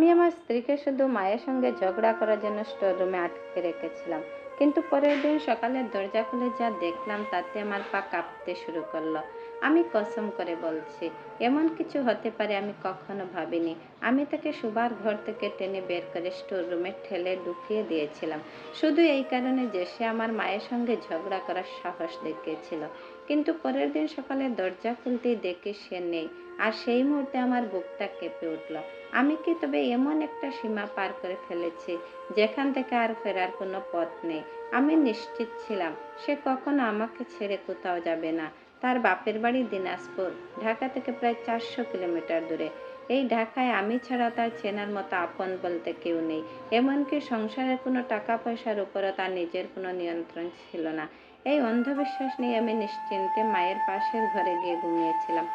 আমি আমার স্ত্রীকে শুধু মায়ের সঙ্গে ঝগড়া করার জন্য স্টোর রুমে আটকে রেখেছিলাম, কিন্তু পরের দিন সকালে দরজা খুলে যা দেখলাম তাতে আমার পা কাঁপতে শুরু করলো। আমি কসম করে বলছি, এমন কিছু হতে পারে আমি কখনো ভাবিনি। আমি তাকে শোবার ঘর থেকে টেনে বের করে স্টোর রুমে ঠেলে ঢুকিয়ে দিয়েছিলাম, শুধু এই কারণে যে সে আমার মায়ের সঙ্গে ঝগড়া করার সাহস দেখিয়েছিল। কিন্তু পরের দিন সকালে দরজা খুলতেই দেখি সে নেই। আর সেই মুহূর্তে আমার বুকটা কেঁপে উঠল। আমি কি তবে এমন একটা সীমা পার করে ফেলেছি যেখান থেকে আর ফেরার কোনো পথ নেই? আমি নিশ্চিত ছিলাম সে কখনো আমাকে ছেড়ে কোথাও যাবে না। তার বাপের বাড়ি দিনাজপুর, ঢাকা থেকে প্রায় 400 কিলোমিটার দূরে। এই ঢাকায় আমি ছাড়া তার চেনার মতো আপন বলতে কেউ নেই। এমনকি সংসারের কোনো টাকা পয়সার উপরও তার নিজের কোনো নিয়ন্ত্রণ ছিল না। এই অন্ধবিশ্বাস নিয়ে আমি নিশ্চিন্তে মায়ের পাশের ঘরে গিয়ে ঘুমিয়েছিলাম।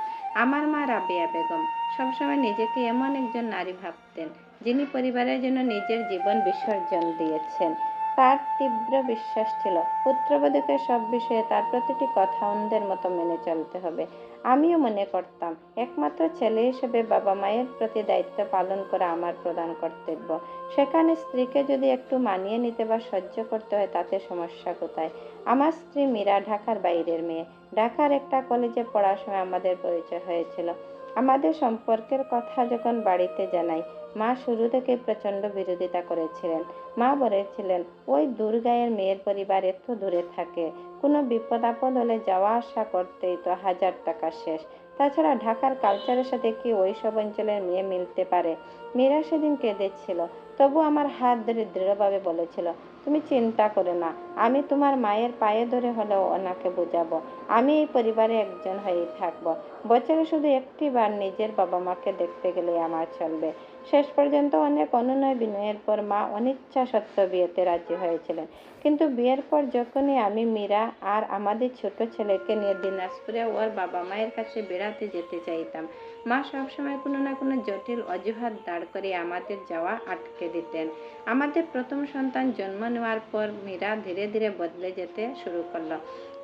আমার মা রাবেয়া বেগম সবসময় নিজেকে এমন একজন নারী ভাবতেন যিনি পরিবারের জন্য নিজের জীবন বিসর্জন দিয়েছেন। তার তীব্র বিশ্বাস ছিল পুত্রবধূকে সব বিষয়ে তার প্রতিটি কথা অন্ধের মতো মেনে চলতে হবে। আমিও মনে করতাম একমাত্র ছেলে হিসেবে বাবা মায়ের প্রতি দায়িত্ব পালন করা আমার প্রধান কর্তব্য। সেখানে স্ত্রীকে যদি একটু মানিয়ে নিতে বা সহ্য করতে হয় তাতে সমস্যা কোথায়? আমার স্ত্রী মীরা ঢাকার বাইরের মেয়ে। ঢাকার একটা কলেজে পড়ার সময় আমাদের পরিচয় হয়েছিল। আমাদের সম্পর্কের কথা যখন বাড়িতে জানাই, মা শুরু থেকে প্রচণ্ড বিরোধিতা করেছিলেন। মা বলেছিলেন ওই দূরগাঁয়ের মেয়ের পরিবার এত দূরে থাকে, কোনো বিপদ আপদ হলে যাওয়া আসা করতেই তো 1000 টাকা শেষ। তাছাড়া ঢাকার কালচারের সাথে কি ওই সব অঞ্চলের মেয়ে মিলতে পারে? মীরা সেদিন কেঁদেছিল, তবু আমার হাত ধরে দৃঢ়ভাবে বলেছিল, তুমি চিন্তা করো না, আমি তোমার মায়ের পায়ে ধরে হলেও ওনাকে বোঝাবো। আমি এই পরিবারে একজন হয়েই থাকবো। বছরে শুধু একটি বার নিজের বাবা মাকে দেখতে গেলেই আমার চলবে। শেষ পর্যন্ত অনেক অনুনয় বিনয়ের পর মা অনিচ্ছা সত্ত্বেও বিয়েতে রাজি হয়েছিলেন। কিন্তু বিয়ের পর যখনই আমি মীরা আর আমাদের ছোট ছেলেকে নিয়ে দিনাজপুরে ওর বাবা মায়ের কাছে বেড়াতে যেতে চাইতাম, মা সবসময় কোনো না কোনো জটিল অজুহাত দাঁড় করে আমাদের যাওয়া আটকে দিতেন। আমাদের প্রথম সন্তান জন্ম নেওয়ার পর মীরা ধীরে ধীরে বদলে যেতে শুরু করলো।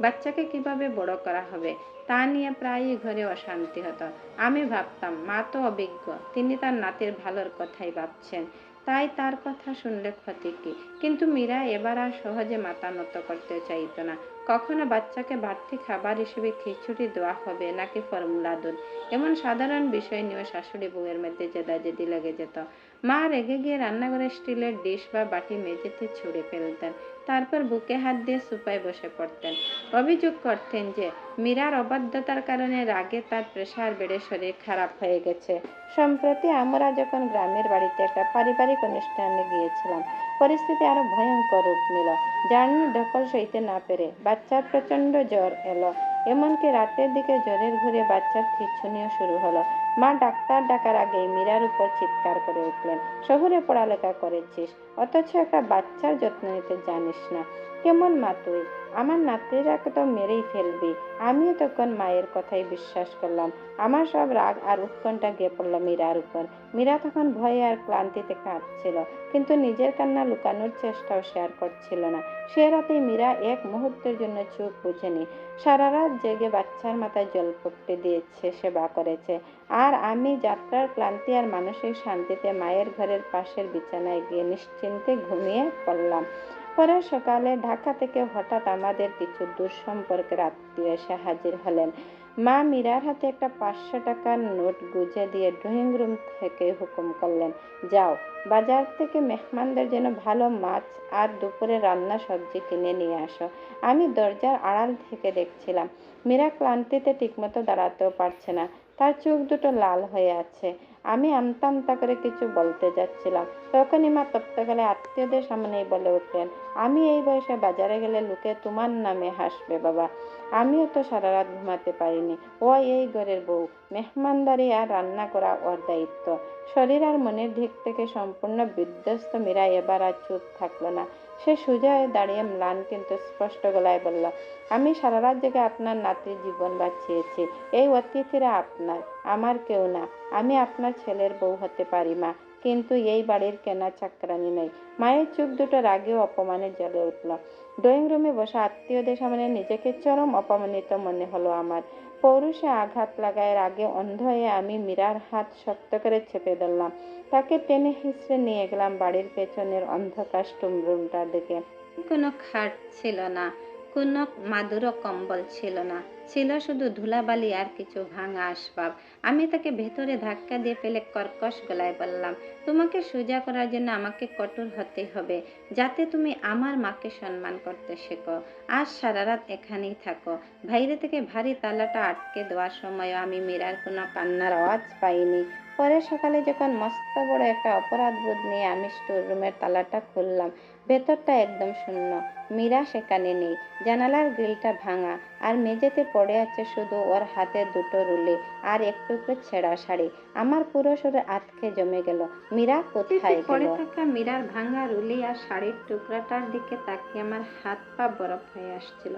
বাচ্চাকে কিভাবে বড় করা হবে তা নিয়ে প্রায়ই ঘরে অশান্তি হতো। আমি ভাবতাম মা তো অভিজ্ঞ, তিনি তার নাতির ভালোর কথাই ভাবছেন, তাই তার কথা শুনলে ক্ষতি কি? কিন্তু মীরা এবার আর সহজে মাথা নত করতে চাইতো না। কখনো বাচ্চাকে বাড়তি খাবার হিসেবে খিচুড়ি দেওয়া হবে নাকি ফর্মুলা দুধ, এমন সাধারণ বিষয় নিয়ে শাশুড়ি বউয়ের মধ্যে জেদাজেদি লেগে যেত। মা রেগে গিয়ে রান্নাঘরের স্টিলের ডিশ বা বাটি মেঝেতে ছুঁড়ে ফেলতেন, তারপর বুকে হাত দিয়ে সোফায় বসে পড়তেন। অভিযোগ করতেন যে মীরার অবাধ্যতার কারণে রাগে তার প্রেশার বেড়ে শরীর খারাপ হয়ে গেছে। সম্প্রতি আমরা যখন গ্রামের বাড়িতে একটা পারিবারিক অনুষ্ঠানে গিয়েছিলাম, পরিস্থিতি আরো ভয়ঙ্কর রূপ নিল। জার্নি ধকল সইতে না পেরে বাচ্চার প্রচন্ড জ্বর এলো। এমনকি রাতের দিকে জ্বরের ঘুরে বাচ্চার খিঁচুনিও শুরু হলো। মা ডাক্তার ডাকার আগেই মীরার উপর চিৎকার করে উঠলেন, শহরে পড়ালেখা করেছিস, অথচ একটা বাচ্চার যত্ন নিতে জানিস না? কেমন মা তুই? আমার নাতিরাকে তো মেরেই ফেলবি। আমিও তখন মায়ের কথাই বিশ্বাস করলাম। আমার সব রাগ আর উৎকণ্ঠা গিয়ে পড়ল মীরার উপর। মীরা তখন ভয়ে আর ক্লান্তিতে কাঁদছিল, কিন্তু নিজের কান্না লুকানোর চেষ্টাও সে আর করছিল না। সে রাতেই মীরা এক মুহূর্তের জন্য চোখ বুঝেনি। সারা রাত জেগে বাচ্চার মাথায় জল পড়তে দিয়েছে, সেবা করেছে। আর আমি যাত্রার ক্লান্তি আর মানসিক শান্তিতে মায়ের ঘরের পাশের বিছানায় গিয়ে নিশ্চিন্তে ঘুমিয়ে পড়লাম। পরের সকালে ঢাকা থেকে হঠাৎ আমাদের কিছু দূর সম্পর্কের আত্মীয় এসে হাজির হলেন। মা মীরার হাতে একটা 500 টাকার নোট গুঁজে দিয়ে ড্রয়িং রুম থেকে হুকুম করলেন, যাও, বাজার থেকে মেহমানদের জন্য ভালো মাছ আর দুপুরে রান্না সবজি কিনে নিয়ে আসো। আমি দরজার আড়াল থেকে দেখছিলাম। মীরা ক্লান্তিতে ঠিকমতো দাঁড়াতেও পারছে না, তার চোখ দুটো লাল হয়ে আছে। আমি আমতা আমতা করে কিছু বলতে যাচ্ছিলাম, তখনই মা তপ্ত গেলে আত্মীয়দের সামনেই বলে উঠলেন, আমি এই বয়সে বাজারে গেলে লোকে তোমার নামে হাসবে বাবা। আমিও তো সারা রাত ঘুমাতে পারিনি। ও এই ঘরের বউ, মেহমানদারি আর রান্না করা ওর দায়িত্ব। শরীর আর মনের দিক থেকে সম্পূর্ণ বিধ্বস্ত মীরা এবার আর চুপ থাকলো না। সে সোজা হয়ে দাঁড়িয়ে ম্লান কিন্তু স্পষ্ট গলায় বলল, আমি সারা রাত জেগে আপনার নাতির জীবন বাঁচিয়েছি। এই অতিথিরা আপনার, আমার কেউ না। আমি আপনার ছেলের বউ হতে পারি মা, কিন্তু এই বাড়ির কেনা চাকরানি নই। মায়ের চোখ দুটো রাগে ও অপমানে জ্বলে উঠল। ড্রয়িং রুমে বসা আত্মীয়দের সামনে নিজেকে চরম অপমানিত মনে হলো আমার। পৌরুষে আঘাত লাগার আগে অন্ধ হয়ে আমি মীরার হাত শক্ত করে চেপে ধরলাম। তাকে টেনে হিঁচড়ে নিয়ে গেলাম বাড়ির পেছনের অন্ধকার রুমটার দিকে। কোনো খাট ছিল না, কোনো মাদুরও কম্বল ছিল না, ছিল শুধু ধুলাবালি আর কিছু ভাঙা আসবাব। আমি তাকে ভেতরে ধাক্কা দিয়ে ফেলে কর্কশ গলায় বললাম, তোমাকে সোজা করার জন্য আমাকে কঠোর হতে হবে, যাতে তুমি আমার মাকে সম্মান করতে শেখো। আজ সারা রাত এখানেই থাকো। বাইরে থেকে ভারী তালাটা আটকে দেওয়ার সময়ও আমি মীরার কোনো কান্নার আওয়াজ পাইনি। পরে সকালে যখন মস্ত বড় একটা অপরাধবোধ নিয়ে আমি স্টোর রুমের তালাটা খুললাম, ভেতরটা একদম শূন্য। মীরা সেখানে নেই। জানালার গ্রিলটা ভাঙা, আর মেঝেতে পড়ে আছে শুধু ওর হাতের দুটো রুলি আর এক টুকরো ছেঁড়া শাড়ি। আমার পুরো শরীর আতকে জমে গেল। মীরা কোথায় গেল? পড়ে থাকা মীরার ভাঙা রুলি আর শাড়ির টুকরাটার দিকে তাকিয়ে আমার হাত পা বরফ হয়ে আসছিল।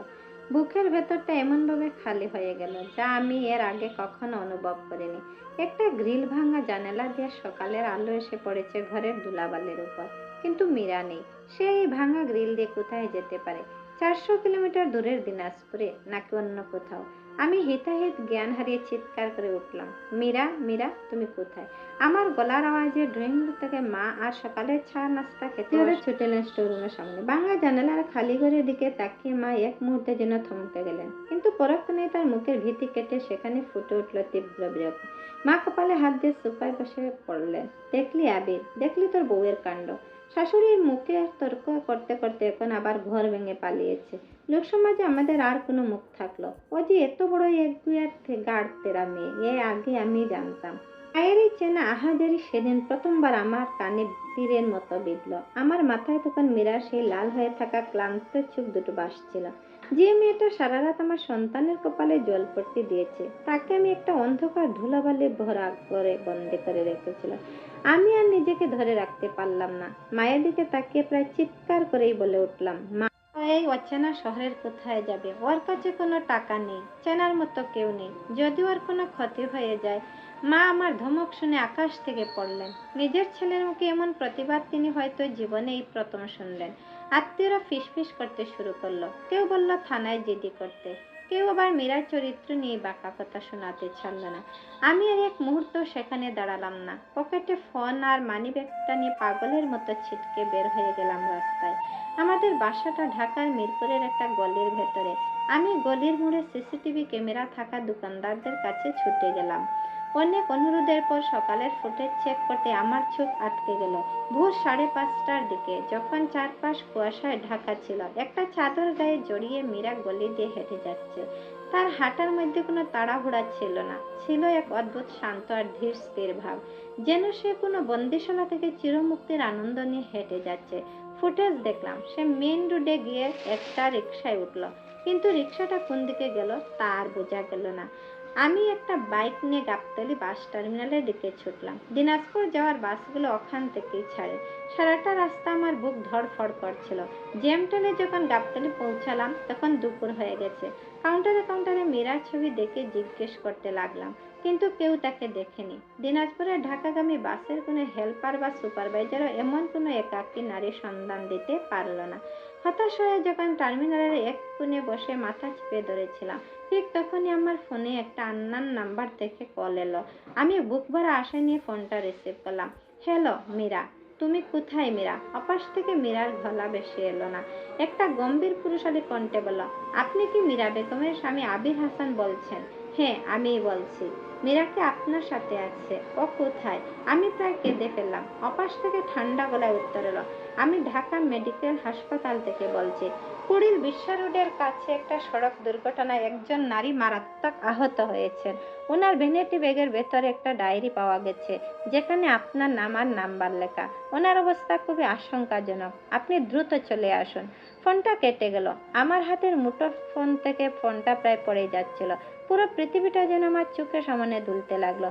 বুকের ভেতরটা এমনভাবে খালি হয়ে গেল, যা আমি এর আগে কখনো অনুভব করিনি। একটা গ্রিল ভাঙা জানালা দিয়ে সকালের আলো এসে পড়েছে ঘরের ধুলাবালির উপর, কিন্তু মীরা নেই। সেই ভাঙা গ্রিল দিয়ে কোথায় যেতে পারে? 400 কিলোমিটার দূরের দিনাজপুরে, নাকি অন্য কোথাও? আমি হিতাহিত জ্ঞান হারিয়ে চিৎকার করে উঠলাম, মীরা, মীরা, তুমি কোথায়? আমার গলার আওয়াজে ড্রয়িং রুম থেকে মা আর সকালের চা নাস্তা খেতে ছুটে এলেন স্টোর রুমের সামনে। ভাঙা জানালার খালি ঘরের দিকে তাকিয়ে মা এক মুহূর্তে যেন থমকে গেলেন, কিন্তু পরক্ষণেই তার মুখের ভীতি কেটে সেখানে ফুটে উঠল তীব্র বিরক্তি। মা কপালে হাত দিয়ে সোফায় বসে পড়লেন। দেখলি আবির, দেখলি তোর বউয়ের কাণ্ড। শাশুড়ির মুখে তর্ক করতে করতে এখন আবার ঘর ভেঙে পালিয়েছে। লোকসমাজে আমাদের আর কোনো মুখ থাকলো? ও যে এত বড় একগুয়ার গাড় তেরা মেয়ে, এ আগে আমি জানতাম। মায়েরই চেনা আহাজারি সেদিন প্রথমবার আমার কানে তীরের মতো বিঁধল। আমার মাথায় তখন মীরার সেই লাল হয়ে থাকা ক্লান্ত চোখ দুটো ভাসছিল। যে মেয়েটা সারা রাত আমার সন্তানের কপালে জলপট্টি দিয়েছে, তাকে আমি একটা অন্ধকার ধুলাবালি ভরা করে বন্দি করে রেখেছিলাম। আমি আর নিজেকে ধরে রাখতে পারলাম না। মায়ের দিকে তাকিয়ে প্রায় চিৎকার করেই বলে উঠলাম, মা, এই অচেনা শহরের কোথায় যাবে? ওর কাছে কোনো টাকা নেই, চেনার মতো কেউ নেই। যদি ওর কোনো ক্ষতি হয়ে যায়। মা আমার ধমক শুনে আকাশ থেকে পড়লেন। নিজের ছেলের মুখে এমন প্রতিবাদ তিনি হয়তো জীবনে এই প্রথম শুনলেন। আত্মীয়রা ফিসফিস করতে শুরু করলো। কেউ বলল থানায় জিডি করতে, কেউ আবার মীরার চরিত্র নিয়ে বাঁকা কথা শোনাতে ছাড়ল না। আমি আর এক মুহূর্ত সেখানে দাঁড়ালাম না। পকেটে ফোন আর মানিব্যাগটা নিয়ে পাগলের মতো ছিটকে বের হয়ে গেলাম রাস্তায়। আমাদের বাসাটা ঢাকার মিরপুরের একটা গলির ভেতরে। আমি গলির মোড়ে সিসিটিভি ক্যামেরা থাকা দোকানদারদের কাছে ছুটে গেলাম। অনেক অনুরোধের পর সকালের ফুটেজ চেক করতে আমার চোখ আটকে গেল ভোর 5:30টার দিকে, যখন চারপাশ কুয়াশায় ঢাকা ছিল। একটা চাদর গায়ে জড়িয়ে মীরা গলি দিয়ে হেঁটে যাচ্ছে। তার হাঁটার মধ্যে কোনো তাড়াহুড়া ছিল না, ছিল এক অদ্ভুত শান্ত আর ধীর স্থির ভাব, যেন সে কোনো বন্দিশালা থেকে চিরমুক্তির আনন্দ নিয়ে হেঁটে যাচ্ছে। ফুটেজ দেখলাম, সে মেইন রোডে গিয়ে একটা রিক্সায় উঠল, কিন্তু রিক্সাটা কোন দিকে গেল তা আর বোঝা গেল না। আমি একটা বাইক নিয়ে গাবতলী বাস টার্মিনালের দিকে ছুটলাম। দিনাজপুর যাওয়ার বাসগুলো ওখান থেকেই ছাড়ে। সারাটা রাস্তা আমার বুক ধড়ফড় করছিল। জ্যাম ঠেলে যখন গাবতলী পৌঁছালাম, তখন দুপুর হয়ে গেছে। কাউন্টারে কাউন্টারে মীরার ছবি দেখে জিজ্ঞেস করতে লাগলাম, কিন্তু কেউ তাকে দেখেনি। দিনাজপুরের ঢাকাগামী বাসের কোনো হেল্পার বা সুপারভাইজারও এমন কোনো একাকী নারীর সন্ধান দিতে পারল না। হতাশ হয়ে যখন টার্মিনালের এক কোণে বসে মাথা চেপে ধরেছিলাম, ঠিক তখনই আমার ফোনে একটা আননোন নাম্বার থেকে কল এলো। আমি বুক ভরা আশা নিয়ে ফোনটা রিসিভ করলাম। হ্যালো মীরা, তুমি কোথায় মীরা? অপাশ থেকে মীরার গলা ভেসে এলো না। একটা গম্ভীর পুরুষালী কণ্ঠে বলল, আপনি কি মীরা বেগমের স্বামী আবির হাসান বলছেন? হ্যাঁ, আমিই বলছি। মীরা কি আপনার সাথে আছে? ও কোথায়? আমি প্রায় কেঁদে ফেললাম। অপাশ থেকে ঠান্ডা গলায় উত্তর এলো, আমি ঢাকা মেডিকেল হাসপাতাল থেকে বলছি। কুড়িল বিশ্ব রোডের কাছে একটা সড়ক দুর্ঘটনায় একজন নারী মারাত্মক আহত হয়েছেন। ওনার ভ্যানিটি ব্যাগের ভেতরে একটা ডায়েরি পাওয়া গেছে, যেখানে আপনার নাম আর নাম্বার লেখা। ওনার অবস্থা খুবই আশঙ্কাজনক, আপনি দ্রুত চলে আসুন। ফোনটা কেটে গেল। আমার হাতের মুঠোর ফোন থেকে ফোনটা প্রায় পড়ে যাচ্ছিল। পুরো পৃথিবীটা যেন আমার চোখের সামনে দুলতে লাগলো।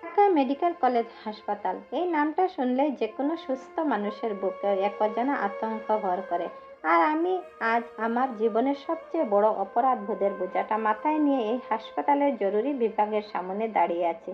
ঢাকা মেডিকেল কলেজ হাসপাতাল, এই নামটা শুনলেই যে কোনো সুস্থ মানুষের বুকে এক অজানা আতঙ্ক ভর করে। আর আমি আজ আমার জীবনের সবচেয়ে বড় অপরাধবোধের বোঝাটা মাথায় নিয়ে এই হাসপাতালের জরুরি বিভাগের সামনে দাঁড়িয়ে আছি।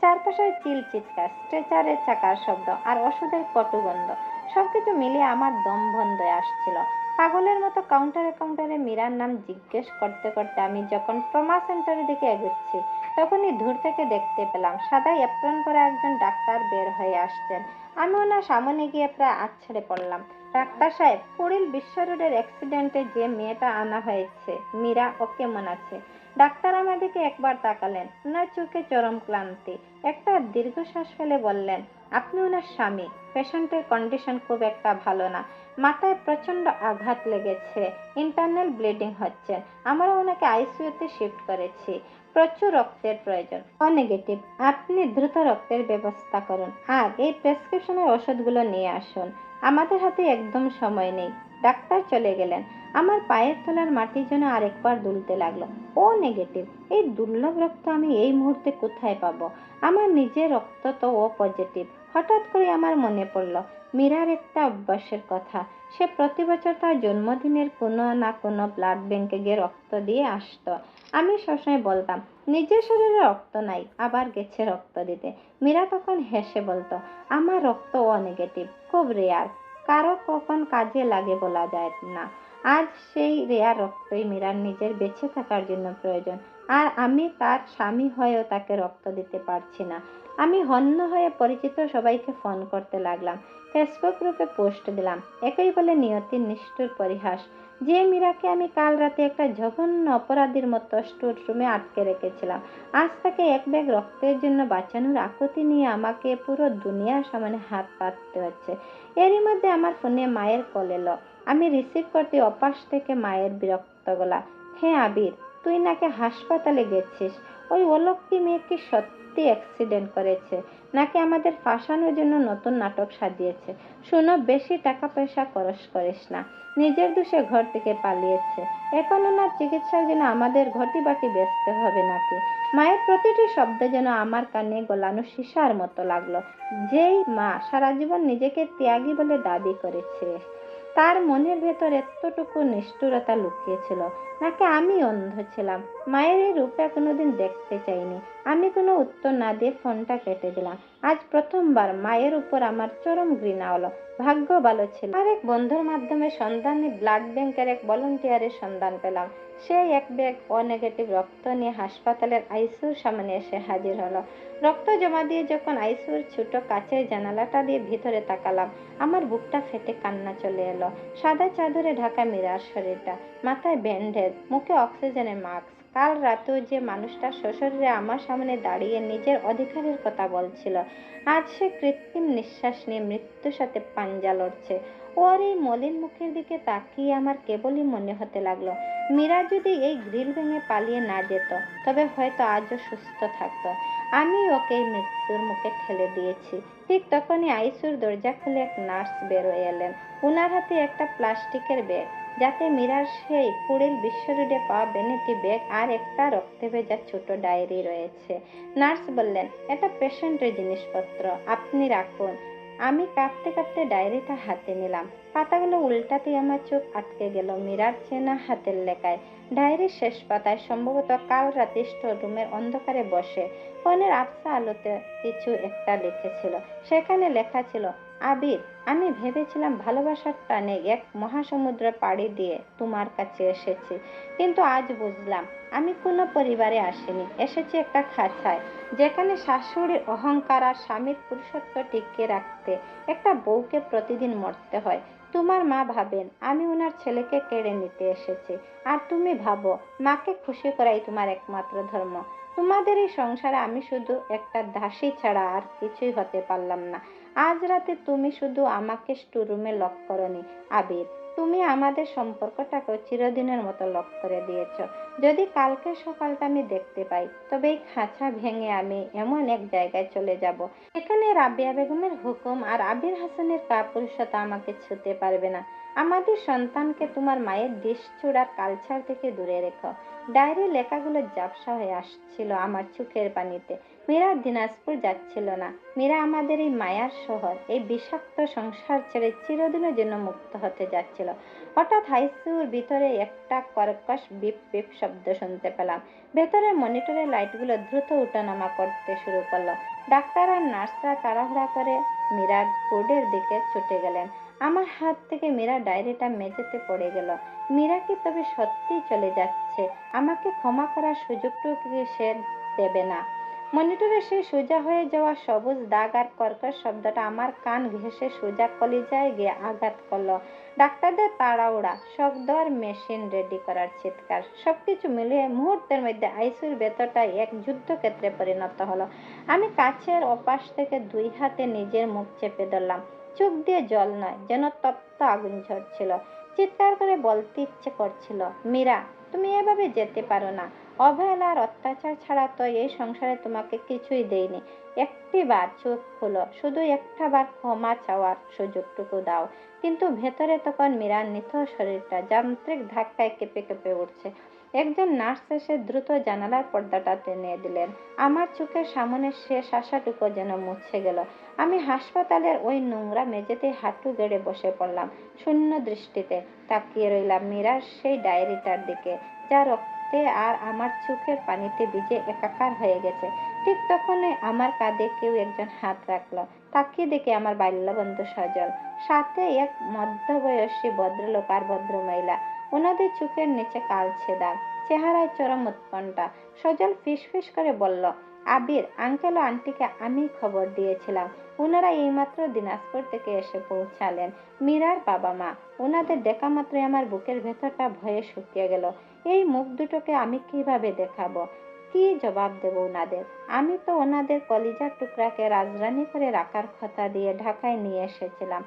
চারপাশে চিৎকার, স্ট্রেচারের চাকার শব্দ আর ওষুধের কটু গন্ধ। সবকিছু মিলিয়ে আমার দম বন্ধ হয়ে আসছিল। পাগলের মতো কাউন্টারে কাউন্টারে মীরার নাম জিজ্ঞেস করতে করতে আমি যখন ট্রমা সেন্টারের দিকে এগোচ্ছি, তখনই দূর থেকে দেখতে পেলাম সাদা এপ্রন পরা একজন ডাক্তার বের হয়ে আসছেন। আমি ওনার সামনে গিয়ে প্রায় আছড়ে পড়লাম। ডাক্তার সাহেব, কুড়িল বিশ্ব রোডের অ্যাক্সিডেন্টে যে মেয়েটা আনা হয়েছে, মীরা, ও কেমন আছে? ডাক্তার আমাদেরকে একবার তাকালেন, ওনার চোখে চরম ক্লান্তি। একটা দীর্ঘশ্বাস ফেলে বললেন, আপনি ওনার স্বামী। পেশেন্টের কন্ডিশন খুব একটা ভালো না। মাথায় প্রচন্ড আঘাত লেগেছে, ইন্টারনাল ব্লিডিং হচ্ছে। আমরা ওনাকে আইসিইউতে শিফট করেছি। প্রচুর রক্তের প্রয়োজন। ও নেগেটিভ। আপনি দ্রুত রক্তের ব্যবস্থা করুন আর এই প্রেসক্রিপশনের ওষুধগুলো নিয়ে আসুন। আমাদের হাতে একদম সময় নেই। ডাক্তার চলে গেলেন। আমার পায়ের তলার মাটি যেন আরেকবার দুলতে লাগলো। ও নেগেটিভ। এই দুর্লভ রক্ত আমি এই মুহূর্তে কোথায় পাবো? আমার নিজের রক্ত তো ও পজিটিভ। হঠাৎ করে আমার মনে পড়ল মীরার একটা অভ্যাসের কথা। সে প্রতি বছর তার জন্মদিনের কোনো না কোনো ব্লাড ব্যাংকে গিয়ে রক্ত দিয়ে আসতো। আমি সবসময় বলতাম, নিজের শরীরে রক্ত নাই, আবার গেছে রক্ত দিতে। মীরা তখন হেসে বলতো, আমার রক্ত ও নেগেটিভ, খুব রেয়ার, কারো কখন কাজে লাগে বলা যায় না। আজ সেই রেয়ার রক্তই মীরার নিজের বেঁচে থাকার জন্য প্রয়োজন। আর আমি তার স্বামী হয়েও তাকে রক্ত দিতে পারছি না। আমি হন্য হয়ে পরিচিত সবাইকে ফোন করতে লাগলাম। ফেসবুক গ্রুপে পোস্ট দিলাম। একই বলে নিয়তির নিষ্ঠুর পরিহাস। যে মীরাকে আমি কাল রাতে একটা জঘন্য অপরাধীর মতো স্টোর রুমে আটকে রেখেছিলাম, আজ তাকে এক ব্যাগ রক্তের জন্য বাঁচানোর আকুতি নিয়ে আমাকে পুরো দুনিয়ার সামনে হাত পাততে হচ্ছে। এরই মধ্যে আমার ফোনে মায়ের কল এলো। আমি রিসিভ করতে অপাশ থেকে মায়ের বিরক্ত গলা, হ্যাঁ আবির, তুই নাকি হাসপাতালে গেছিস? ওই অলক্ষ্মী মেয়ে কি সত্যি অ্যাক্সিডেন্ট করেছে, নাকি আমাদের ফাঁসানোর জন্য নতুন নাটক সাজিয়েছে? শোনো, বেশি টাকা পয়সা খরচ করিস না। নিজের দোষে ঘর থেকে পালিয়েছে। এখন ওনার চিকিৎসার জন্য আমাদের ঘটি বাটি বেচতে হবে নাকি? মায়ের প্রতিটি শব্দ যেন আমার কানে গলানো সীসার মতো লাগলো। যেই মা সারা জীবন নিজেকে ত্যাগী বলে দাবি করেছে, তার মনের ভেতর এতটুকু নিষ্ঠুরতা লুকিয়েছিল, নাকি আমি অন্ধ ছিলাম? মায়ের এই রূপটা কোনোদিন দেখতে চাইনি। আমি কোনো উত্তর না দিয়ে ফোনটা কেটে দিলাম। আজ প্রথমবার মায়ের উপর আমার চরম ঘৃণা হলো। ভাগ্য ভালো ছিল, আর এক বন্ধুর মাধ্যমে সন্ধানী ব্লাড ব্যাংকের এক ভলান্টিয়ারের সন্ধান পেলাম। সে এক ব্যাগ ও নেগেটিভ রক্ত নিয়ে হাসপাতালের আইসিইউর সামনে এসে হাজির হলো। রক্ত জমা দিয়ে যখন আইসিইউর ছোট কাচের জানালাটা দিয়ে ভিতরে তাকালাম, আমার বুকটা ফেটে কান্না চলে এলো। সাদা চাদরে ঢাকা মীরার শরীরটা, মাথায় ব্যান্ডেজ, মুখে অক্সিজেনের মাস্ক। কাল রাতেও যে মানুষটা সশরীরে আমার সামনে দাঁড়িয়ে নিজের অধিকারের কথা বলছিল, আজ সে কৃত্রিম নিঃশ্বাস নিয়ে মৃত্যুর সাথে পাঞ্জা লড়ছে। ওর এই মলিন মুখের দিকে তাকিয়ে আমার কেবলই মনে হতে লাগলো, মীরা যদি এই গ্রিল ভেঙে পালিয়ে না যেত, তবে হয়তো আজও সুস্থ থাকতো। আমি ওকে মৃত্যুর মুখে ঠেলে দিয়েছি। ঠিক তখনই আইসিইউর দরজা খুলে এক নার্স বেরোয় এলেন। ওনার হাতে একটা প্লাস্টিকের ব্যাগ, যাতে মীরার সেই কুড়িল বিশ্ব রোডে পাওয়া ভ্যানিটি ব্যাগ আর একটা রক্তে ভেজা ছোট ডায়েরি রয়েছে। নার্স বললেন, এটা পেশেন্টের জিনিসপত্র, আপনি রাখুন। আমি কাঁপতে কাঁপতে ডায়েরিটা হাতে নিলাম। পাতাগুলো উল্টাতেই আমার চোখ আটকে গেল মীরার চেনা হাতের লেখায়। ডায়েরির শেষ পাতায় সম্ভবত কাল রাতে স্টোর রুমের অন্ধকারে বসে ফোনের আবছা আলোতে কিছু একটা লিখেছিল। সেখানে লেখা ছিল, আবির, আমি ভেবেছিলাম ভালোবাসার টানে এক মহাসমুদ্র পাড়ি দিয়ে তোমার কাছে এসেছি, কিন্তু আজ বুঝলাম আমি কোনো পরিবারে আসিনি, এসেছি একটা খাঁচায়, যেখানে শাশুড়ির অহংকার আর স্বামীর পুরুষত্ব টিকিয়ে রাখতে একটা বউকে প্রতিদিন মরতে হয়। তোমার মা ভাবেন আমি ওনার ছেলেকে কেড়ে নিতে এসেছি, আর তুমি ভাবো মাকে খুশি করাই তোমার একমাত্র ধর্ম। তোমাদের এই সংসারে আমি শুধু একটা দাসী ছাড়া আর কিছুই হতে পারলাম না। আজ রাতে তুমি শুধু আমাকে স্টোররুমে লক করনি আবির, তুমি আমাদের সম্পর্কটাকেও চিরদিনের মতো লক করে দিয়েছ। যদি কালকে সকালটা আমি দেখতে পাই, তবে এই খাঁচা ভেঙে আমি এমন এক জায়গায় চলে যাব, এখানে রাবিয়া বেগমের হুকুম আর আবির হাসানের কাপুরুষতা আমাকে ছুতে পারবে না। আমাদের সন্তানকে তোমার মায়ের ডিশ চূড়ার কালচার থেকে দূরে রেখো। ডায়েরি লেখাগুলো ঝাপসা হয়ে আসছিল আমার চোখের পানিতে। মীরা দিনাজপুর যাচ্ছিল না। মীরা আমাদের এই মায়ার শহর, এই বিষাক্ত সংসার ছেড়ে চিরদিনের জন্য মুক্ত হতে যাচ্ছিল। হঠাৎ আইসিইউর ভিতরে একটা কর্কশ বিপ বিপ শব্দ শুনতে পেলাম। ভেতরের মনিটরের লাইটগুলো দ্রুত উঠানামা করতে শুরু করলো। ডাক্তার আর নার্সরা তাড়াহুড়া করে মীরার বোর্ডের দিকে ছুটে গেলেন। আমার হাত থেকে মীরার ডায়েরিটা মেঝেতে পড়ে গেল। মীরা কি তবে সত্যিই চলে যাচ্ছে? আমাকে ক্ষমা করার সুযোগটুকু কি সে দেবে না? মনিটরে সেই সোজা হয়ে যাওয়া সবুজ দাগ আর কর্কশ শব্দটা আমার কান ঘেঁষে সোজা কলিজায় গিয়ে আঘাত করলো। ডাক্তারদের তাড়াহুড়া, শব্দ আর মেশিন রেডি করার চিৎকার, সবকিছু মিলিয়ে মুহূর্তের মধ্যে আইসিইউর ভেতরটা এক যুদ্ধক্ষেত্রে পরিণত হলো। আমি কাছের ওপাশ থেকে দুই হাতে নিজের মুখ চেপে ধরলাম। চোখ দিয়ে জল নয়, যেন তপ্ত আগুন ঝরছিল। চিৎকার করে বলতে ইচ্ছে করছিল, মীরা, তুমি এভাবে যেতে পারো না। অবহেলা আর অত্যাচার ছাড়া তো এই সংসারে তোমাকে কিছুই দেয়নি। একটি বার চোখ খুলো, শুধু একটা বার ক্ষমা চাওয়ার সুযোগটুকু দাও। কিন্তু ভেতরে তখন মীরার নিথর শরীরটা যান্ত্রিক ধাক্কায় কেঁপে কেঁপে উঠছে। একজন নার্স এসে দ্রুত জানালার পর্দাটা টেনে দিলেন। আমার চোখের সামনে শেষ আশাটুকু যেন মুছে গেল। আমি হাসপাতালের ওই নোংরা মেঝেতে হাঁটু গেড়ে বসে পড়লাম। শূন্য দৃষ্টিতে তাকিয়ে রইলাম মীরার সেই ডায়েরিটার দিকে, যা রক্তে আর আমার চোখের পানিতে ভিজে একাকার হয়ে গেছে। ঠিক তখনই আমার কাঁধে কেউ একজন হাত রাখলো। তাকিয়ে দেখি আমার বাল্যবন্ধু সজল, সাথে এক মধ্যবয়সী ভদ্রলোক আর ভদ্রমহিলা। ওনাদের চোখের নিচে কালচে দাগ, চেহারায় চরম উৎকণ্ঠা। সজল ফিসফিস করে বলল, আবির, আঙ্কেল ও আন্টিকে আমি খবর দিয়েছিলাম। ওনারা এইমাত্র দিনাজপুর থেকে এসে পৌঁছালেন। মীরার বাবা মা। ওনাদের দেখা মাত্রই আমার বুকের ভেতরটা ভয়ে শুকিয়ে গেল। এই মুখ দুটোকে আমি কিভাবে দেখাবো? কি জবাব দেব ওনাদের? আমি তো ওনাদের কলিজার টুকরাকে রাজরানী করে রাখার কথা দিয়ে ঢাকায় নিয়ে এসেছিলাম।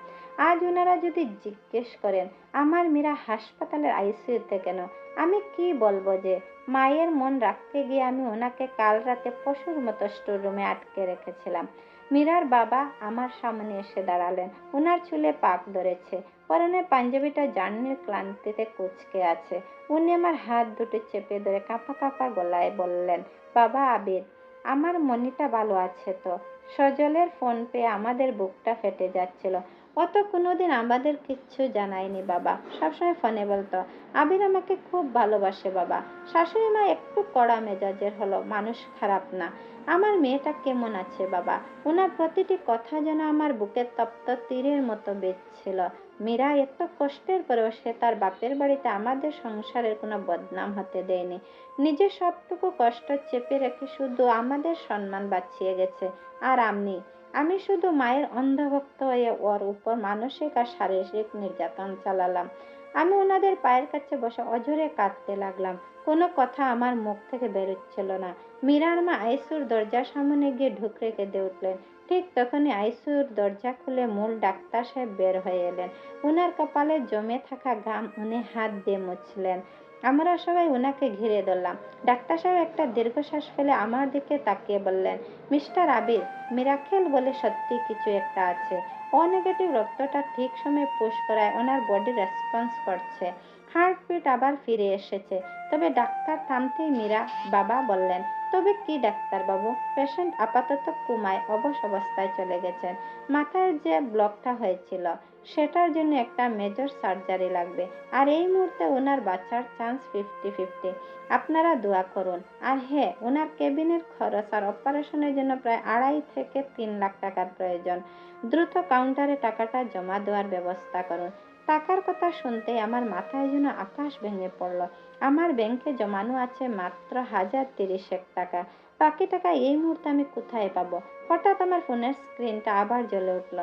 আজ ওনারা যদি জিজ্ঞেস করেন আমার মীরা হাসপাতালের আইসিইউতে কেন, আমি কি বলবো যে মায়ের মন রাখতে গিয়ে আমি ওনাকে কাল রাতে পশুর মতো স্টোর রুমে আটকে রেখেছিলাম। মীরার বাবা আমার সামনে এসে দাঁড়ালেন। ওনার চুলে পাক ধরেছে, পরনের পাঞ্জাবিটা জার্নির ক্লান্তিতে কুঁচকে আছে। উনি আমার হাত দুটো চেপে ধরে কাঁপা কাঁপা গলায় বললেন, বাবা আবির, আমার মনিটা ভালো আছে তো? সজলের ফোন পেয়ে আমাদের বুকটা ফেটে যাচ্ছিল। ও তো কোনোদিন আমাদের কিচ্ছু জানায়নি বাবা, সবসময় ফোনে বলতো আবির আমাকে খুব ভালোবাসে বাবা। শাশুড়ি মা একটু কড়া মেজাজের হলো, মানুষ খারাপ না। আমার মেয়েটা কেমন আছে বাবা? ওনার প্রতিটি কথা যেন আমার বুকের তপ্ত তীরের মতো বেজছিল। মীরা এত কষ্টের পরেও সে তার বাপের বাড়িতে আমাদের সংসারের কোনো বদনাম হতে দেয়নি। নিজের সবটুকু কষ্ট চেপে রেখে শুধু আমাদের সম্মান বাঁচিয়ে গেছে। আর আমি শুধু মায়ের অন্ধভক্ত হয়ে ওর উপর মানসিক আর শারীরিক নির্যাতন চালালাম। আমি ওনাদের পায়ের কাছে বসে অঝরে কাঁদতে লাগলাম। কোনো কথা আমার মুখ থেকে বেরোচ্ছিল না। মীরার মা আইসিইউর দরজার সামনে গিয়ে ঢুকরে কেঁদে উঠলেন। ঠিক তখনই আইসিইউর দরজা খুলে মূল ডাক্তার সাহেব বের হয়ে এলেন। ওনার কপালে জমে থাকা ঘাম উনি হাত দিয়ে মুছলেন। আমরা সবাই ওনাকে ঘিরে ধরলাম। ডাক্তার সাহেব একটা দীর্ঘশ্বাস ফেলে আমার দিকে তাকিয়ে বললেন, মিস্টার আবির, মিরাকেল বলে সত্যি কিছু একটা আছে। ও নেগেটিভ রক্তটা ঠিক সময়ে পুশ করায় ওনার বডি রেসপন্স করছে। হার্টবিট আবার ফিরে এসেছে। তবে ডাক্তার থামতেই মীরা বাবা বললেন, তবে কি ডাক্তার বাবু? পেশেন্ট আপাতত কোমায়, অবশ অবস্থায় চলে গেছেন। মাথার যে ব্লকটা হয়েছিল সেটার জন্য একটা মেজর সার্জারি লাগবে। আর এই মুহূর্তে ওনার বাঁচার চান্স 50-50। আপনারা দোয়া করুন। আর হ্যাঁ, ওনার কেবিনের খরচ আর অপারেশনের জন্য প্রায় 2.5 থেকে 3 লাখ টাকার প্রয়োজন। দ্রুত কাউন্টারে টাকাটা জমা দেওয়ার ব্যবস্থা করুন। টাকার কথা শুনতেই আমার মাথায় যেন আকাশ ভেঙে পড়ল। আমার ব্যাংকে জমানো আছে মাত্র 1030 টাকা। বাকি টাকা এই মুহূর্তে আমি কোথায় পাবো? হঠাৎ আমার ফোনের স্ক্রিনটা আবার জ্বলে উঠল।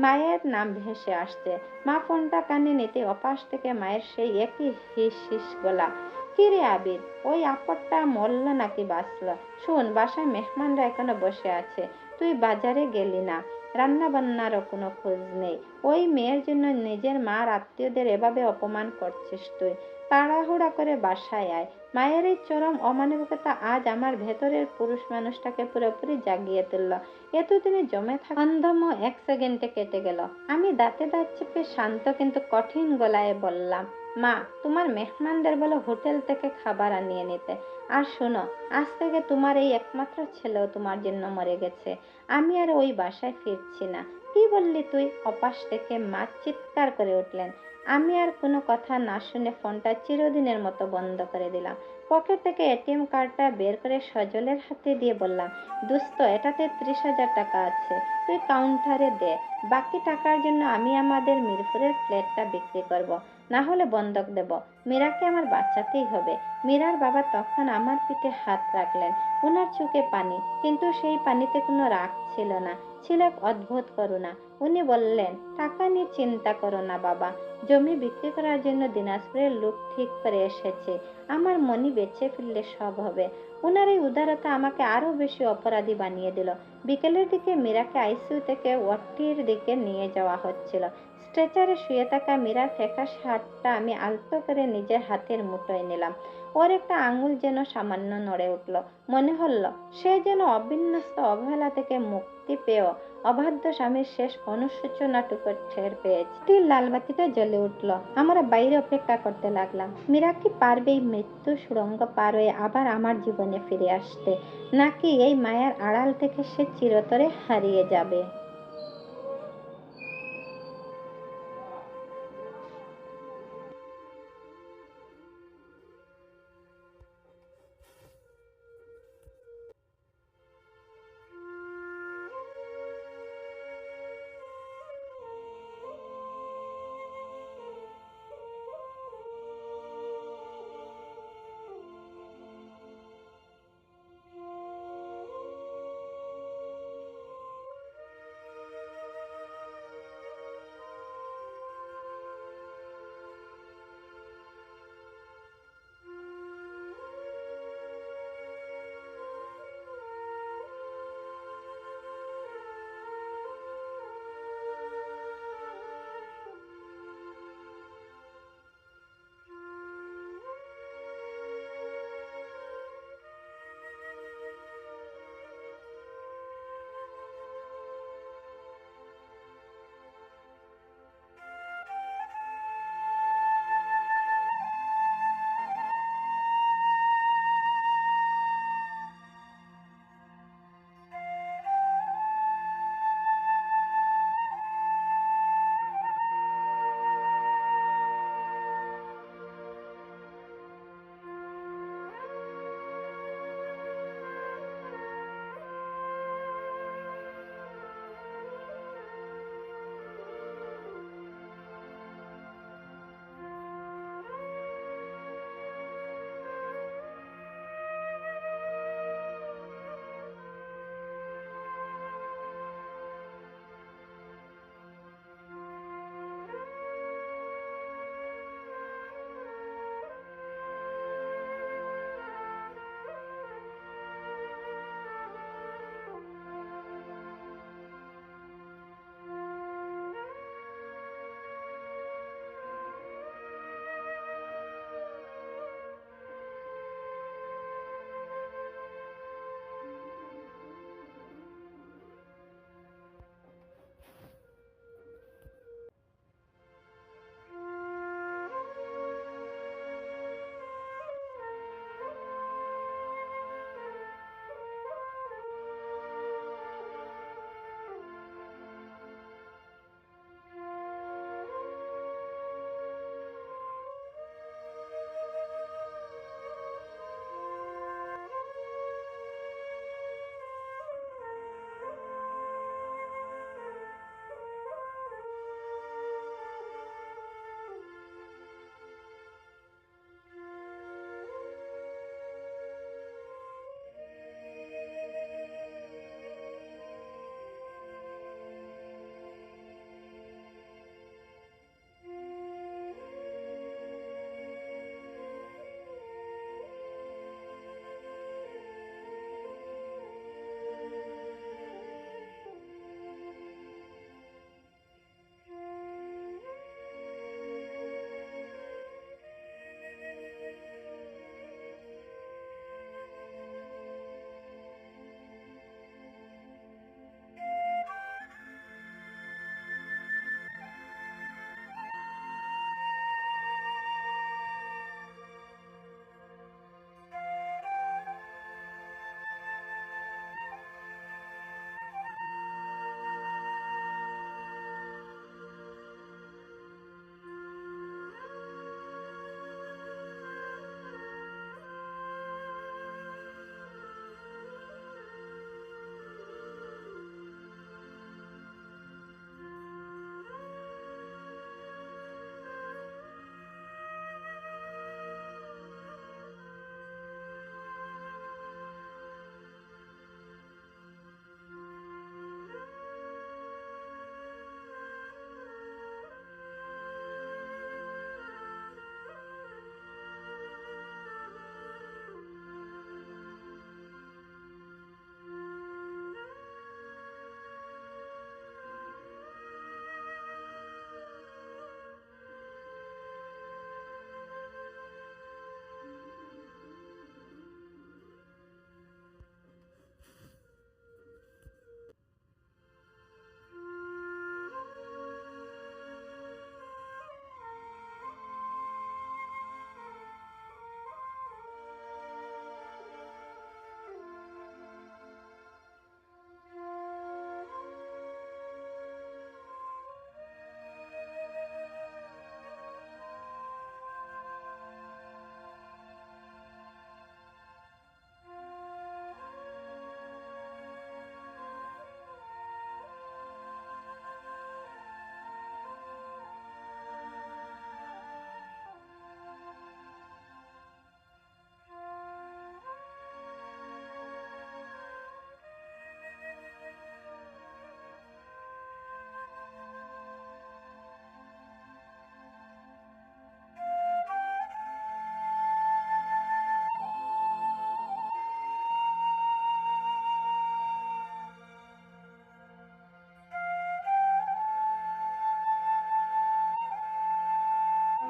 মায়ের নাম ভেসে আসছে। মা ফোনটা কানে নিতে ওপাশ থেকে মায়ের সেই একই হিস হিস গলা, কি রে আবির, ওই আপদটা মরল নাকি বাঁচল? শোন, বাসায় মেহমানরা এখনো বসে আছে, তুই বাজারে গেলি না, রান্না বান্নারও কোনো খোঁজ নেই। ওই মেয়ের জন্য নিজের মার আত্মীয়দের এভাবে অপমান করছিস তুই। তাড়াহুড়া করে বাসায় আয়। মায়ের এই চরম অমানবিকতা আজ আমার ভেতরের পুরুষ মানুষটাকে পুরোপুরি জাগিয়ে তুলল। এতদিনে জমে থাকা অন্ধম 1 সেকেন্ডে কেটে গেল। আমি দাঁতে দাঁত চেপে শান্ত কিন্তু কঠিন গলায় বললাম, মা, তোমার মেহমানদের বলো হোটেল থেকে খাবার আনিয়ে নিতে। আর শোনো, আজ থেকে তোমার এই একমাত্র ছেলেও তোমার জন্য মরে গেছে। আমি আর ওই বাসায় ফিরছি না। কি বললি তুই? অপাশ থেকে মা চিৎকার করে উঠলেন। আমি আর কোনো কথা না শুনে ফোনটা চিরদিনের মতো বন্ধ করে দিলাম। পকেট থেকে এটিএম কার্ডটা বের করে সজলের হাতে দিয়ে বললাম, দোস্ত, এটাতে 30,000 টাকা আছে, তুই কাউন্টারে দে। বাকি টাকার জন্য আমি আমাদের মিরপুরের ফ্ল্যাটটা বিক্রি করব, না হলে বন্ধক দেব। মীরাকে আমার বাঁচাতেই হবে। মীরার বাবা তখন আমার পিঠে হাত রাখলেন। ওনার চোখে পানি, কিন্তু সেই পানিতে কোনো রাগ ছিল না, ছিল এক অদ্ভুত করুণা। উনি বললেন, টাকা নিয়ে চিন্তা করো না বাবা, জমি বিক্রি করার জন্য দিনাজপুরের লোক ঠিক করে এসেছে। আমার মনি বেঁচে ফিরলে সব হবে। ওনার এই উদারতা আমাকে আরো বেশি অপরাধী বানিয়ে দিল। বিকেলের দিকে মীরাকে আইসিইউ থেকে ওয়ার্ডটির দিকে নিয়ে যাওয়া হচ্ছিল। স্ট্রেচারে শুয়ে থাকা মীরার ফ্যাকাশে হাতটা আমি আলতো করে নিজের হাতের মুঠোয় নিলাম। ওর একটা আঙুল যেন সামান্য নড়ে উঠল। মনে হলো সে যেন অবিন্যস্ত অবহেলা থেকে মুক্তি পেয়েও অবাধ্য স্বামীর শেষ অনুশোচনাটুকু টের পেয়েছে। টির লাল বাতিটা জ্বলে উঠল। আমরা বাইরে অপেক্ষা করতে লাগলাম। মীরা কি পারবে এই মৃত্যু সুড়ঙ্গ পার হয়ে আবার আমার জীবনে ফিরে আসতে, নাকি এই মায়ার আড়াল থেকে সে চিরতরে হারিয়ে যাবে?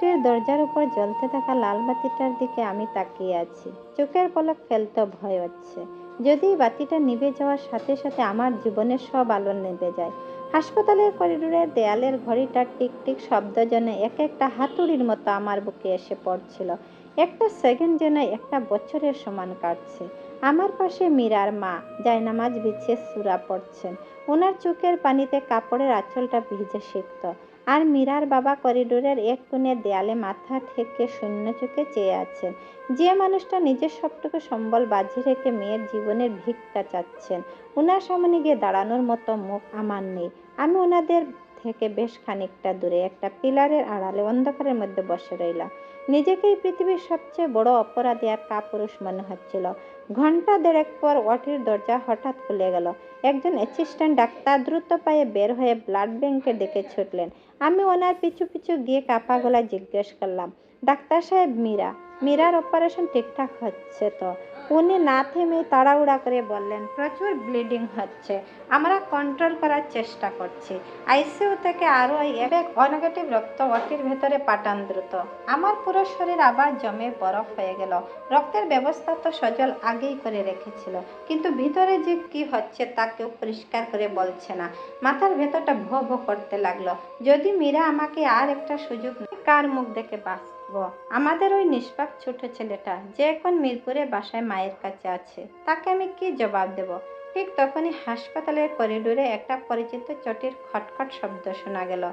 ওটির দরজার উপর জ্বলতে থাকা লাল বাতিটার দিকে আমি তাকিয়ে আছি। চোখের পলক ফেলতে ভয় হচ্ছে। যদি বাতিটা নিভে যাওয়ার সাথে সাথে আমার জীবনের সব আলো নিভে যায়। হাসপাতালের করিডোরের দেয়ালের ঘড়িটার টিক টিক শব্দ যেন এক একটা হাতুড়ির মতো আমার বুকে এসে পড়ছিল। একটা সেকেন্ড যেন একটা বছরের সমান কাটছে। আমার পাশে মীরার মা জায়নামাজ বিছিয়ে সূরা পড়ছেন। ওনার চোখের পানিতে কাপড়ের আঁচলটা ভিজে সিক্ত। আর মীরার বাবা করিডোরের এক কোণে দেয়ালে মাথা ঠেকে শূন্য চোখে চেয়ে আছেন। যে মানুষটা নিজের সবটুকু সম্বল বাজি রেখে মেয়ের জীবনের ভিক্ষা চাচ্ছেন, ওনার সামনে গিয়ে দাঁড়ানোর মতো মুখ আমার নেই। আমি ওনাদের থেকে বেশ খানিকটা দূরে একটা পিলারের আড়ালে অন্ধকারের মধ্যে বসে রইলাম। নিজেকেই পৃথিবীর সবচেয়ে বড় অপরাধী আর কাপুরুষ মনে হচ্ছিল। ঘন্টা দেড়েক পর ওটির দরজা হঠাৎ খুলে গেল। একজন অ্যাসিস্ট্যান্ট ডাক্তার দ্রুত পায়ে বের হয়ে ব্লাড ব্যাংকের দিকে ছুটলেন। আমি ওনার পিছু পিছু গিয়ে কাঁপা গলায় জিজ্ঞেস করলাম, ডাক্তার সাহেব, মীরার অপারেশন ঠিকঠাক হচ্ছে তো? উনি না থেমে তাড়াহুড়া করে বললেন, প্রচুর ব্লিডিং হচ্ছে, আমরা কন্ট্রোল করার চেষ্টা করছি। আইসিইউ থেকে আরও এক নেগেটিভ রক্ত ওটির ভেতরে পাঠান দ্রুত। আমার পুরো শরীর আবার জমে বরফ হয়ে গেল। রক্তের ব্যবস্থা তো সজল আগেই করে রেখেছিল, কিন্তু ভিতরে যে কি হচ্ছে তা কেউ পরিষ্কার করে বলছে না। মাথার ভেতরটা ভো ভো করতে লাগলো। যদি মীরা আমাকে আর একটা সুযোগ, কার মুখ দেখে বাঁচবো? আমাদের ওই নিষ্পাপ ছোট ছেলেটা যে এখন মিরপুরে বাসায় মায়ের কাছে আছে, তাকে আমি কি জবাব দেব? ঠিক তখনই হাসপাতালের করিডোরে একটা পরিচিত চটির খটখট শব্দ শোনা গেল।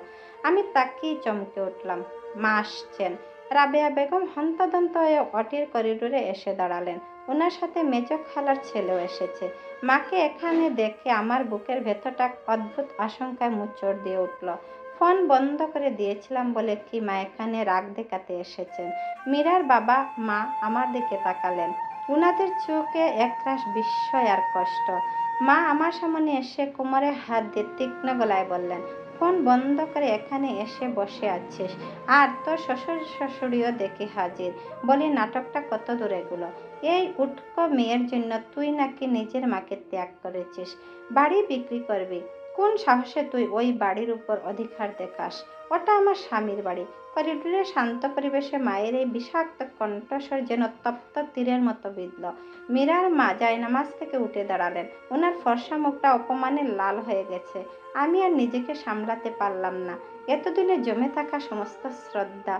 আমি তাকিয়ে চমকে উঠলাম। মা আসছেন। রাবেয়া বেগম হন্তদন্ত হয়ে ওটির করিডোরে এসে দাঁড়ালেন। ওনার সাথে মেজো খালার ছেলেও এসেছে। মাকে এখানে দেখে আমার বুকের ভেতরটা অদ্ভুত আশঙ্কায় মোচড় দিয়ে উঠল। ফোন বন্ধ করে দিয়েছিলাম বলে কি মা এখানে রাগ দেখাতে এসেছেন? মীরার বাবা মা আমার দিকে তাকালেন। উনাদের চোখে একরাশ বিস্ময় আর কষ্ট। মা আমার সামনে এসে কোমরে হাত দিয়ে তীক্ষ্ণ গলায় বললেন, ফোন বন্ধ করে এখানে এসে বসে আছিস, আর তোর শ্বশুর শাশুড়িও দেখি হাজির। বলি, নাটকটা কত দূরে এগুলো? এই উটকো মেয়ের জন্য তুই নাকি নিজের মাকে ত্যাগ করেছিস, বাড়ি বিক্রি করবি? কোন সাহসে তুই ওই বাড়ির উপর অধিকার দেখাস? ওটা আমার স্বামীর বাড়ি। করিডোরের শান্ত পরিবেশে মায়ের এই বিষাক্ত কণ্ঠস্বর যেন তপ্ত তীরের মতো বিঁধল। মীরার মা জায়নামাজ থেকে উঠে দাঁড়ালেন। ওনার ফর্সা মুখটা অপমানে লাল হয়ে গেছে। আমি আর নিজেকে সামলাতে পারলাম না। এতদিনে জমে থাকা সমস্ত শ্রদ্ধা,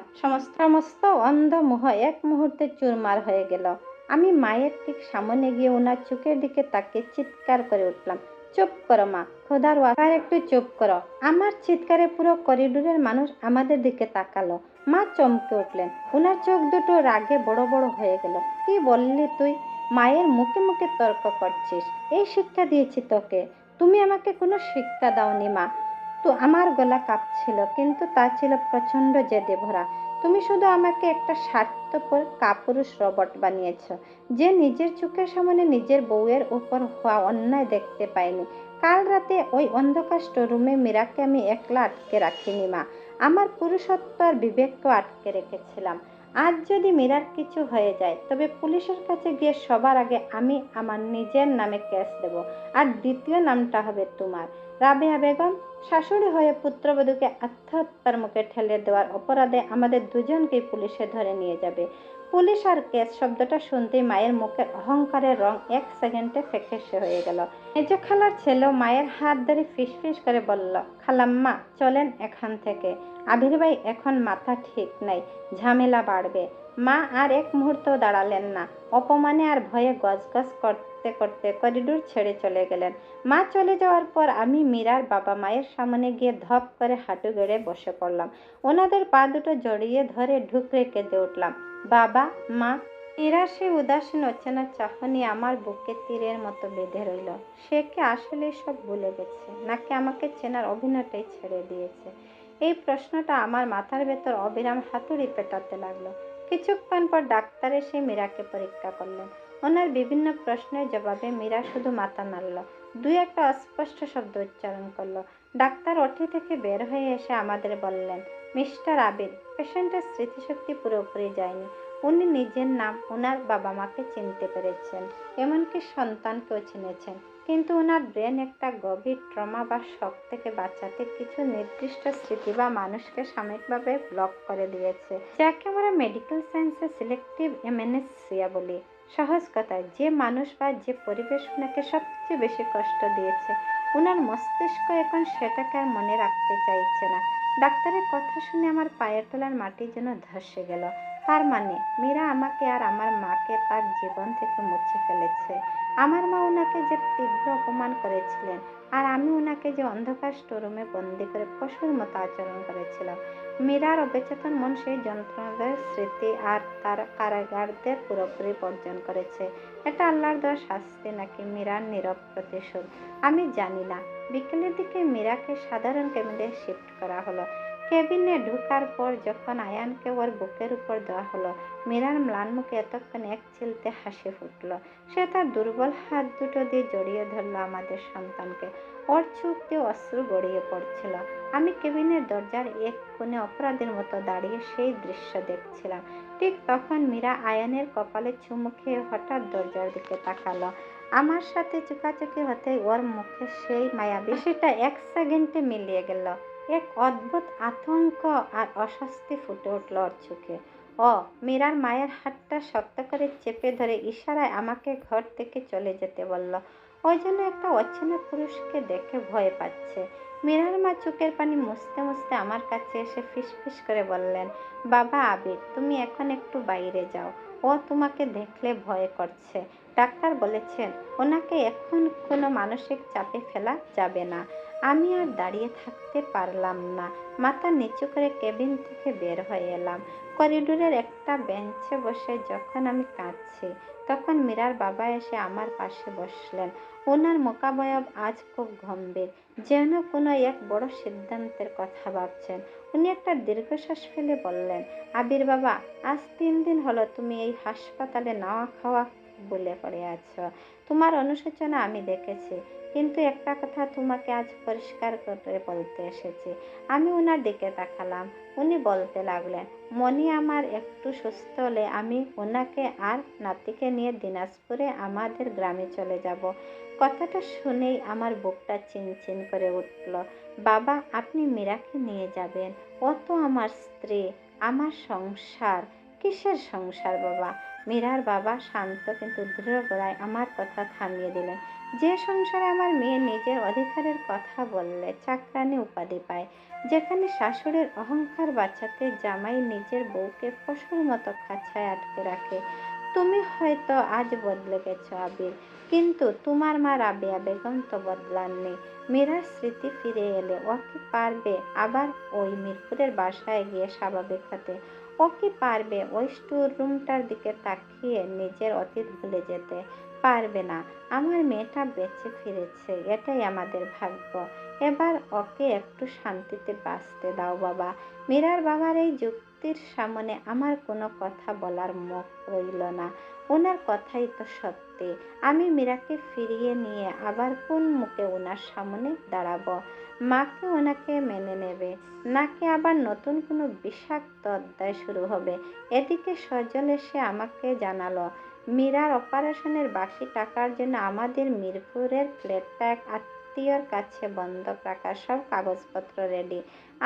সমস্ত অন্ধ মোহ এক মুহূর্তে চুরমার হয়ে গেল। আমি মায়ের ঠিক সামনে গিয়ে ওনার চোখের দিকে তাকিয়ে চিৎকার করে উঠলাম, চুপ করো মা, খোদার ওয়াকার একটু চুপ করো। আমার চিৎকারে পুরো করিডোরের মানুষ আমাদের দিকে তাকালো। মা চমকে উঠলেন। ওনার চোখ দুটো রাগে বড় বড় হয়ে গেল। কি বললি তুই? মায়ের মুখে মুখে তর্ক করছিস? এই শিক্ষা দিয়েছি তোকে? তুমি আমাকে কোনো শিক্ষা দাওনি মা। তো আমার গলা কাঁপছিল, কিন্তু তা ছিল প্রচন্ড জেদে ভরা। তুমি শুধু আমাকে একটা স্বার্থপর কাপুরুষ রবট বানিয়েছ, যে নিজের চোখের সামনে নিজের বউয়ের উপর হওয়া অন্যায় দেখতে পায়নি। কাল রাতে ওই অন্ধকার স্টোররুমে মীরাকে আমি একলা আটকে রাখিনি মা, আমার পুরুষত্ব আর বিবেককেও আটকে রেখেছিলাম। আজ যদি মীরার কিছু হয়ে যায়, তবে পুলিশের কাছে গিয়ে সবার আগে আমি আমার নিজের নামে কেস দেব, আর দ্বিতীয় নামটা হবে তোমার। রাবেয়া বেগম শাশুড়ি হয়ে পুত্রবধূকে আত্মহত্যার মুখে ঠেলে দেওয়ার অপরাধে আমাদের দুজনকেই পুলিশে ধরে নিয়ে যাবে। পুলিশ আর কেস শব্দটা শুনতেই মায়ের মুখের অহংকারের রং এক সেকেন্ডে ফ্যাকাশে হয়ে গেল। মেজো খালার ছেলেও মায়ের হাত ধরে ফিসফিস করে বলল, খালাম্মা চলেন এখান থেকে, আবির ভাই এখন মাথা ঠিক নাই, ঝামেলা বাড়বে। মা আর এক মুহূর্তও দাঁড়ালেন না। অপমানে আর ভয়ে গজগজ করতে করতে করিডোর ছেড়ে চলে গেলেন। মা চলে যাওয়ার পর আমি মীরার বাবা মায়ের সামনে গিয়ে ধপ করে হাঁটু গেড়ে বসে পড়লাম। ওনাদের পা দুটো জড়িয়ে ধরে ঢুকরে কেঁদে উঠলাম, বাবা, মা। মীরার সেই উদাসীন অচেনা চাহনি আমার বুকে তীরের মতো বেঁধে রইল। সে কি আসলে সব ভুলে গেছে, নাকি আমাকে চেনার অভিনয়টাই ছেড়ে দিয়েছে? এই প্রশ্নটা আমার মাথার ভেতর অবিরাম হাতুড়ি পেটাতে লাগলো। কিছুক্ষণ পর ডাক্তার এসে মীরাকে পরীক্ষা করলেন। ওনার বিভিন্ন প্রশ্নের জবাবে মীরা শুধু মাথা নাড়ল, দুই একটা অস্পষ্ট শব্দ উচ্চারণ করলো। ডাক্তার ওটি থেকে বের হয়ে এসে আমাদের বললেন, মিস্টার আবির, পেশেন্টের স্মৃতিশক্তি পুরোপুরি যায়নি। উনি নিজের নাম, ওনার বাবা মাকে চিনতে পেরেছেন, এমনকি সন্তানকেও চিনেছেন, কিন্তু ওনার ব্রেন একটা গভীর ট্রমা বা শক থেকে বাঁচাতে কিছু নির্দিষ্ট স্মৃতি বা মানুষকে সাময়িকভাবে ব্লক করে দিয়েছে, যাকে আমরা মেডিকেল সায়েন্সে সিলেক্টিভ এমনেসিয়া বলি। সহজ কথায়, যে মানুষ বা যে পরিবেশ ওনাকে সবচেয়ে বেশি কষ্ট দিয়েছে, ওনার মস্তিষ্ক এখন সেটাকে আর মনে রাখতে চাইছে না। ডাক্তারের কথা শুনে আমার পায়ের তলার মাটি যেন ধসে গেল। তার মানে মীরা আমাকে আর আমার মাকে তার জীবন থেকে মুছে ফেলেছে। আমার মা ওনাকে যে তীব্র অপমান করেছিলেন, আর আমি ওনাকে যে অন্ধকার স্টোরুমে বন্দি করে পশুর মতো আচরণ করেছিলাম। মীরার অবচেতন মন সেই যন্ত্রণাদায়ক স্মৃতি আর তার কারাগারদের পুরোপুরি বর্জন করেছে। এটা আল্লাহর দেওয়া শাস্তি নাকি মীরার নীরব প্রতিশোধ, আমি জানি না। বিকেলের দিকে মীরাকে সাধারণ কেবিনে শিফট করা হলো। কেবিনে ঢোকার পর যখন আয়ানকে ওর বুকের উপর দেওয়া হলো, মীরার ম্লান মুখে এতক্ষণ এক চিলতে হাসি ফুটল। সে তার দুর্বল হাত দুটো দিয়ে জড়িয়ে ধরল আমাদের সন্তানকে। ওর চোখ দিয়ে অশ্রু গড়িয়ে পড়ছিল। আমি কেবিনের দরজার এক কোণে অপরাধীর মতো দাঁড়িয়ে সেই দৃশ্য দেখছিলাম। ঠিক তখন মীরা আয়ানের কপালে চুমু খেয়ে হঠাৎ দরজার দিকে তাকালো। আমার সাথে চোখাচোখি হতেই ওর মুখে সেই মায়াবী হাসিটা এক সেকেন্ডে মিলিয়ে গেল। এক অদ্ভুত আতঙ্ক আর অস্বস্তি ফুটে উঠল ওর চোখে। ও মীরার মায়ের হাতটা শক্ত করে চেপে ধরে ইশারায় আমাকে ঘর থেকে চলে যেতে বলল। ও যেন একটা অচেনা পুরুষকে দেখে ভয় পাচ্ছে। মীরার মা চোখের পানি মুছতে মুছতে আমার কাছে এসে ফিসফিস করে বললেন, বাবা আবির, তুমি এখন একটু বাইরে যাও। ও তোমাকে দেখলে ভয় করছে। ডাক্তার বলেছেন ওনাকে এখন কোনো মানসিক চাপে ফেলা যাবে না। আমি আর দাঁড়িয়ে থাকতে পারলাম না। মাথা নিচু করে কেবিন থেকে বের হয়ে এলাম। করিডোরের একটা বেঞ্চে বসে যখন আমি কাঁদছি, তখন মীরার বাবা এসে আমার পাশে বসলেন। ওনার মুখাবয়ব আজ খুব গম্ভীর, যেন কোনো এক বড় সিদ্ধান্তের কথা ভাবছেন। উনি একটা দীর্ঘশ্বাস ফেলে বললেন, আবির বাবা, আজ 3 দিন হলো তুমি এই হাসপাতালে নাওয়া খাওয়া বলে পড়ে আছো। তোমার অনুশোচনা আমি দেখেছি, কিন্তু একটা কথা তোমাকে আজ পরিষ্কার করে বলতে এসেছি। আমি ওনার দিকে তাকালাম। উনি বলতে লাগলেন, মনি আমার একটু সুস্থ হলে আমি ওনাকে আর নাতিকে নিয়ে দিনাজপুরে আমাদের গ্রামে চলে যাব। কথাটা শুনেই আমার বুকটা চিনচিন করে উঠল। বাবা, আপনি মীরাকে নিয়ে যাবেন? ও তো আমার স্ত্রী, আমার সংসার। কিসের সংসার বাবা? মীরার বাবা শান্ত কিন্তু দৃঢ় গলায় আমার কথা থামিয়ে দিলেন। যে সংসারে আমার মেয়ে নিজের অধিকারের কথা বললে চাকরানি উপাধি পায়, যেখানে শাশুড়ির অহংকার বাঁচাতে জামাই নিজের বউকে পশুর মতো খাঁচায় আটকে রাখে। তুমি হয়তো আজ বদলে গেছো আবির, কিন্তু তোমার মা রাবেয়া বেগম তো বদলাননি। মীরার স্মৃতি ফিরে এলে ও কি পারবে আবার ওই মিরপুরের বাসায় গিয়ে স্বাভাবিক হতে? ও কি পারবে ওই স্টোর রুমটার দিকে তাকিয়ে নিজের অতীত ভুলে যেতে? পারবে না। আমার মেয়েটা বেঁচে ফিরেছে, এটাই আমাদের ভাগ্য। এবার ওকে একটু শান্তিতে বাঁচতে দাও বাবা। মীরার বাবার এই যুক্তির সামনে আমার কোনো কথা বলার মুখ রইল না। ওনার কথাই তো সত্যি। আমি মীরাকে ফিরিয়ে নিয়ে আবার কোন মুখে ওনার সামনে দাঁড়াবো? মাকে ওনাকে মেনে নেবে, নাকি আবার নতুন কোনো বিষাক্ত অধ্যায় শুরু হবে? এদিকে সজল এসে আমাকে জানালো, মীরার অপারেশনের বাকি টাকার জন্য আমাদের মিরপুরের ফ্ল্যাটটা এক আত্মীয়র কাছে বন্ধক রাখার সব কাগজপত্র রেডি।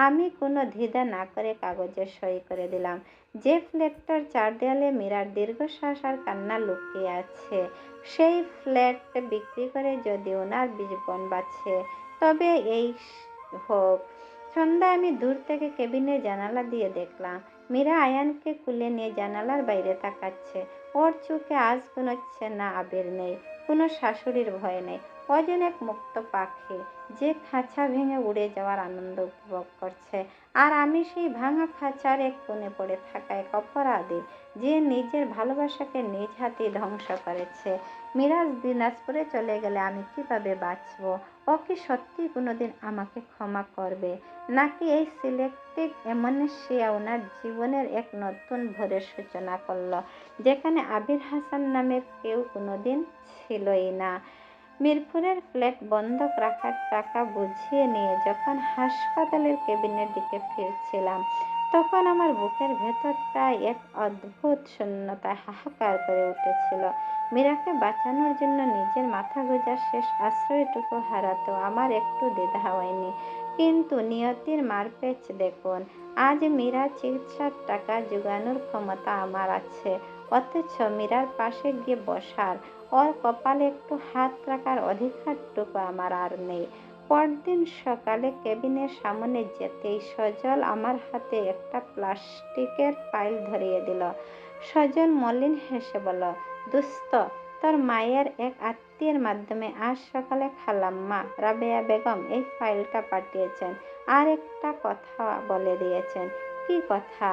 আমি কোনো দ্বিধা না করে কাগজে সই করে দিলাম। যে ফ্ল্যাটটার চার দেয়ালে মীরার দীর্ঘশ্বাস আর কান্না লুকিয়ে আছে, সেই ফ্ল্যাট বিক্রি করে যদি ওনার জীবন বাঁচে, তবে এই হোক। সন্ধ্যায় আমি দূর থেকে কেবিনের জানালা দিয়ে দেখলাম মীরা আয়ানকে কুলে নিয়ে জানালার বাইরে তাকাচ্ছে। ওর চোখে আজ কোনো চেনা আবির নেই, কোনো শাশুড়ির ভয় নেই। ও যেন এক মুক্ত পাখি, যে খাঁচা ভেঙে উড়ে যাওয়ার আনন্দ উপভোগ করছে। আর আমি সেই ভাঙা খাঁচার এক কোণে পড়ে থাকা এক অপরাধী, যে নিজের ভালোবাসাকে নিজ হাতে ধ্বংস করেছে। মিরাজ দিনাজপুরে চলে গেলে আমি কিভাবে বাঁচব? ও কি সত্যি কোনোদিন আমাকে ক্ষমা করবে, নাকি এই সিলেক্টিভ অ্যামনেসিয়া ওনার জীবনের এক নতুন ভোরের সূচনা করলো, যেখানে আবির হাসান নামের কেউ কোনোদিন ছিলই না? মিরপুরের ফ্ল্যাট বন্ধক রাখার টাকা বুঝিয়ে নিয়ে যখন হাসপাতালের কেবিনের দিকে ফিরছিলাম, তখন আমার বুকের ভেতরটা এক অদ্ভুত শূন্যতায় হাহাকার করে উঠেছিল। মীরাকে বাঁচানোর জন্য নিজের মাথা গোঁজার শেষ আশ্রয়টুকু হারাতেও আমার একটু দ্বিধা হয়নি। কিন্তু নিয়তির মারপ্যাঁচ দেখুন। আজ মীরার চিকিৎসার টাকা জোগানোর ক্ষমতা আমার আছে, অথচ মীরার পাশে গিয়ে বসার, ওর কপালে একটু হাত রাখার অধিকারটুকু আমার আর নেই। পরদিন সকালে কেবিনের সামনে যেতেই সজল আমার হাতে একটা প্লাস্টিকের ফাইল ধরিয়ে দিল। সজল মলিন হেসে বলল, দোস্ত, তোর মায়ের এক আত্মীয়ের মাধ্যমে আজ সকালে খালাম্মা রাবেয়া বেগম এই ফাইলটা পাঠিয়েছেন, আর একটা কথা বলে দিয়েছেন। কি কথা?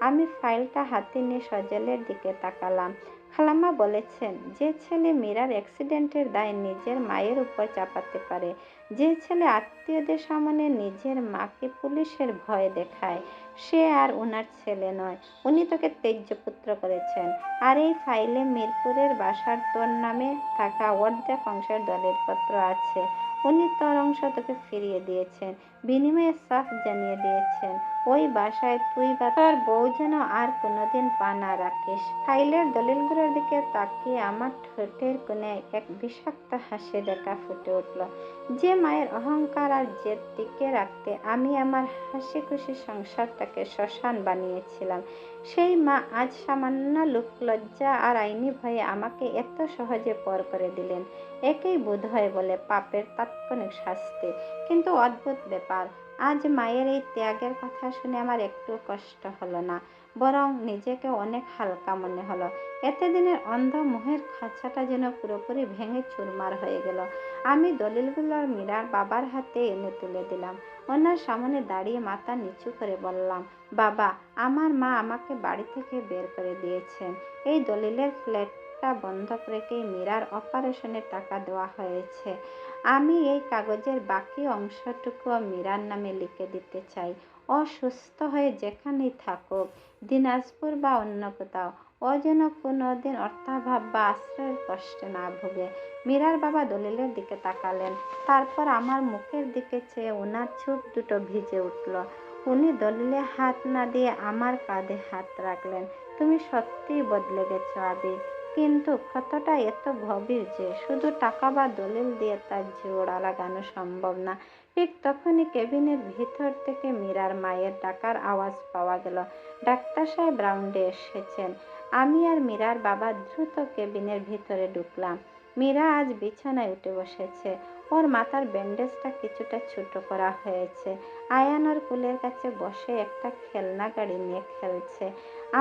আমি ফাইলটা হাতে নিয়ে সজলের দিকে তাকালাম। খালাম্মা বলেছেন, যে ছেলে মীরার অ্যাক্সিডেন্টের দায় নিজের মায়ের উপর চাপাতে পারে, যে ছেলে আত্মীয়দের সামনে নিজের মাকে পুলিশের ভয় দেখায়, সে আর ওনার ছেলে নয়। উনি তোকে তেজ্যপুত্র করেছেন। আর এই ফাইলে মিরপুরের বাসার তোর নামে থাকা অর্ধেক অংশের দলিলপত্র আছে। উনি তোর অংশ তোকে ফিরিয়ে দিয়েছেন, বিনিময়ে সাফ জানিয়ে দিয়েছেন ওই বাসায় তুই বা তোর বউ যেন আর কোনোদিন পা না রাখিস। ফাইলের দলিলগুলোর দিকে তাকিয়ে আমার ঠোঁটের কোণে এক বিষাক্ত হাসি রেখা ফুটে উঠল। যে মায়ের অহংকার আর জেদ টিকে রাখতে আমি আমার হাসি খুশি সংসারটাকে শ্মশান বানিয়েছিলাম, সেই মা আজ সামান্য লোকলজ্জা আর আইনি ভয়ে আমাকে এত সহজে পর করে দিলেন। একেই বোধহয় বলে পাপের তাৎক্ষণিক শাস্তি। কিন্তু অদ্ভুত ব্যাপার, আজ মায়ের এই ত্যাগের কথা শুনে আমার একটু কষ্ট হলো না, বরং নিজেকে অনেক হালকা মনে হলো। এতদিনের অন্ধ মোহের খাঁচাটা যেন পুরোপুরি ভেঙে চুরমার হয়ে গেল। আমি দলিলগুলো মীরার বাবার হাতে এনে তুলে দিলাম। ওনার সামনে দাঁড়িয়ে মাথা নিচু করে বললাম, বাবা, আমার মা আমাকে বাড়ি থেকে বের করে দিয়েছেন। এই দলিলের ফ্ল্যাটটা বন্ধক রেখেই মীরার অপারেশনের টাকা দেওয়া হয়েছে। আমি এই কাগজের বাকি অংশটুকুও মীরার নামে লিখে দিতে চাই। ও সুস্থ হয়ে যেখানেই থাকুক, দিনাজপুর বা অন্য কোথাও, ও যেন কোনোদিন অর্থাভাব বা আশ্রয়ের কষ্টে না ভোগে। মীরার বাবা দলিলের দিকে তাকালেন, তারপর আমার মুখের দিকে চেয়ে ওনার চোখ দুটো ভিজে উঠল। উনি দলিলে হাত না দিয়ে আমার কাঁধে হাত রাখলেন। তুমি সত্যিই বদলে গেছো আবি, কিন্তু ক্ষতটা এত গভীর যে শুধু টাকা বা দলিল দিয়ে তার জোড়া লাগানো সম্ভব না। ঠিক তখনই কেবিনের ভিতর থেকে মীরার মায়ের ডাকার আওয়াজ পাওয়া গেল, ডাক্তার সাহেব রাউন্ডে এসেছেন। আমি আর মীরার বাবা দ্রুত কেবিনের ভিতরে ঢুকলাম। মীরা আজ বিছানায় উঠে বসেছে। ওর মাথার ব্যান্ডেজটা কিছুটা ছোট করা হয়েছে। আয়ান ওর কোলের কাছে বসে একটা খেলনা গাড়ি নিয়ে খেলছে।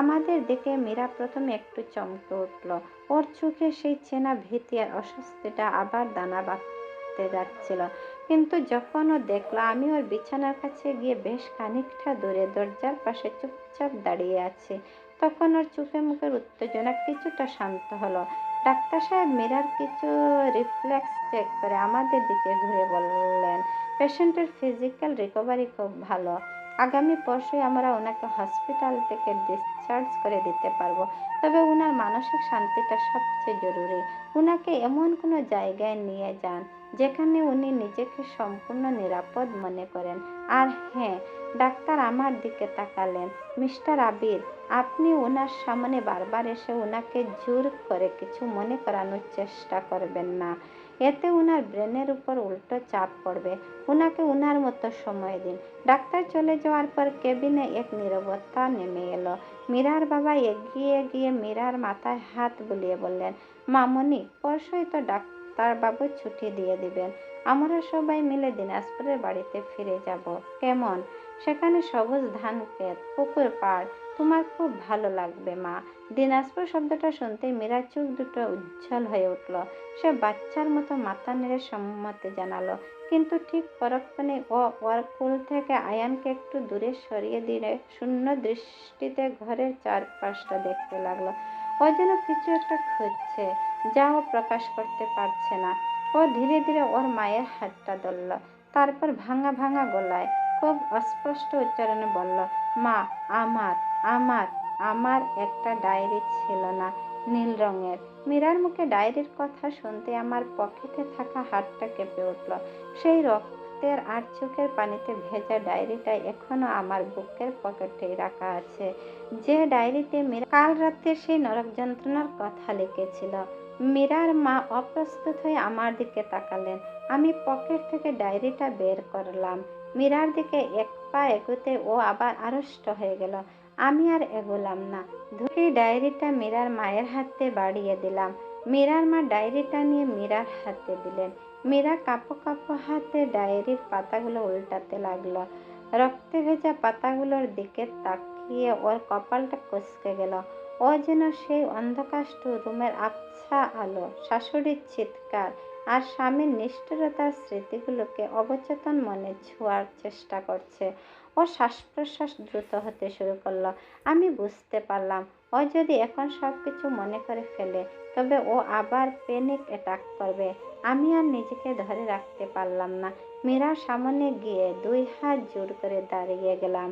আমাদের দেখে মীরা প্রথমে একটু চমকে উঠল। ওর চোখে সেই চেনা ভীতি আর অস্বস্তিটা আবার দানা বাঁধতে যাচ্ছিল। কিন্তু যখন ও দেখলো আমি ওর বিছানার কাছে গিয়ে বেশ খানিকটা দূরে দরজার পাশে চুপচাপ দাঁড়িয়ে আছি, তখন ওর চোখে মুখের উত্তেজনা কিছুটা শান্ত হলো। ডাক্তার সাহেব মীরার কিছু রিফ্লেক্স চেক করে আমাদের দিকে ঘুরে বললেন, পেশেন্টের ফিজিক্যাল রিকভারি খুব ভালো। আগামী পরশুই আমরা ওনাকে হসপিটাল থেকে ডিসচার্জ করে দিতে পারবো। তবে ওনার মানসিক শান্তিটা সবচেয়ে জরুরি। ওনাকে এমন কোনো জায়গায় নিয়ে যান যেখানে উনি নিজেকে সম্পূর্ণ নিরাপদ মনে করেন। আর হ্যাঁ, ডাক্তার আমার দিকে তাকালেন, মিস্টার আবির, আপনি ওনার সামনে বারবার এসে ওনাকে জোর করে কিছু মনে করানোর চেষ্টা করবেন না। এতে ওনার ব্রেনের উপর উল্টো চাপ পড়বে। ওনাকে ওনার মতো সময় দিন। ডাক্তার চলে যাওয়ার পর কেবিনে এক নীরবতা নেমে এলো। মীরার বাবা এগিয়ে গিয়ে মীরার মাথায় হাত বুলিয়ে বললেন, মামনি, পরশুই তো ডাক্তারবাবু ছুটি দিয়ে দিবেন। আমরা সবাই মিলে দিনাজপুরের বাড়িতে ফিরে যাব। কেমন? সেখানে সবুজ ধান ক্ষেত, পুকুর পাড়, তোমার খুব ভালো লাগবে মা। দিনাজপুর শব্দটা শুনতেই মীরার চোখ দুটো উজ্জ্বল হয়ে উঠল। সে বাচ্চার মতো মাথা নেড়ে সম্মতি জানালো। কিন্তু ঠিক পরক্ষণে ও ওর কোল থেকে আয়ানকে একটু দূরে সরিয়ে দিলে শূন্য দৃষ্টিতে ঘরের চারপাশটা দেখতে লাগলো। ও যেন কিছু একটা খুঁজছে, যা ও প্রকাশ করতে পারছে না। ও ধীরে ধীরে ওর মায়ের হাতটা ধরল, তারপর ভাঙা ভাঙা গলায় খুব অস্পষ্ট উচ্চারণে বলল, মা, আমার আমার আমার একটা ডায়েরি ছিল না, নীল রঙের? মীরার মুখে ডায়েরির কথা শুনতে আমার পকেটে থাকা হাতটা কেঁপে উঠল। সেই রক্ত রক্তের আর চোখের পানিতে ভেজা ডায়েরিটা এখনো আমার বুকের পকেটে রাখা আছে, যে ডায়েরিতে মীরা কাল রাতে সেই নরক যন্ত্রণার কথা লিখেছিল। মীরার মা অপ্রস্তুত হয়ে আমার দিকে তাকালেন। আমি পকেট থেকে ডায়েরিটা বের করলাম। মীরার দিকে এক পা এগোতে ও আবার আড়ষ্ট হয়ে গেল। আমি আর এগোলাম না। ধুকে ডায়েরিটা মীরার মায়ের হাতে বাড়িয়ে দিলাম। মীরার মা ডায়েরিটা নিয়ে মীরার হাতে দিলেন। মীরা কাঁপো কাঁপো হাতে ডায়েরির পাতাগুলো উল্টাতে লাগলো। রক্তে ভেজা পাতাগুলোর দিকে তাকিয়ে ওর কপালটা কুঁচকে গেল। ও যেন সেই অন্ধকার রুমের আবছা আলো, শাশুড়ির চিৎকার আর স্বামীর নিষ্ঠুরতার স্মৃতিগুলোকে অবচেতন মনে ছোঁয়ার চেষ্টা করছে। ও শ্বাস প্রশ্বাস দ্রুত হতে শুরু করলো। আমি বুঝতে পারলাম ও যদি এখন সব কিছু মনে করে ফেলে তবে ও আবার প্যানিক অ্যাটাক করবে। আমি আর নিজেকে ধরে রাখতে পারলাম না। মীরার সামনে গিয়ে 2 হাত জোর করে দাঁড়িয়ে গেলাম।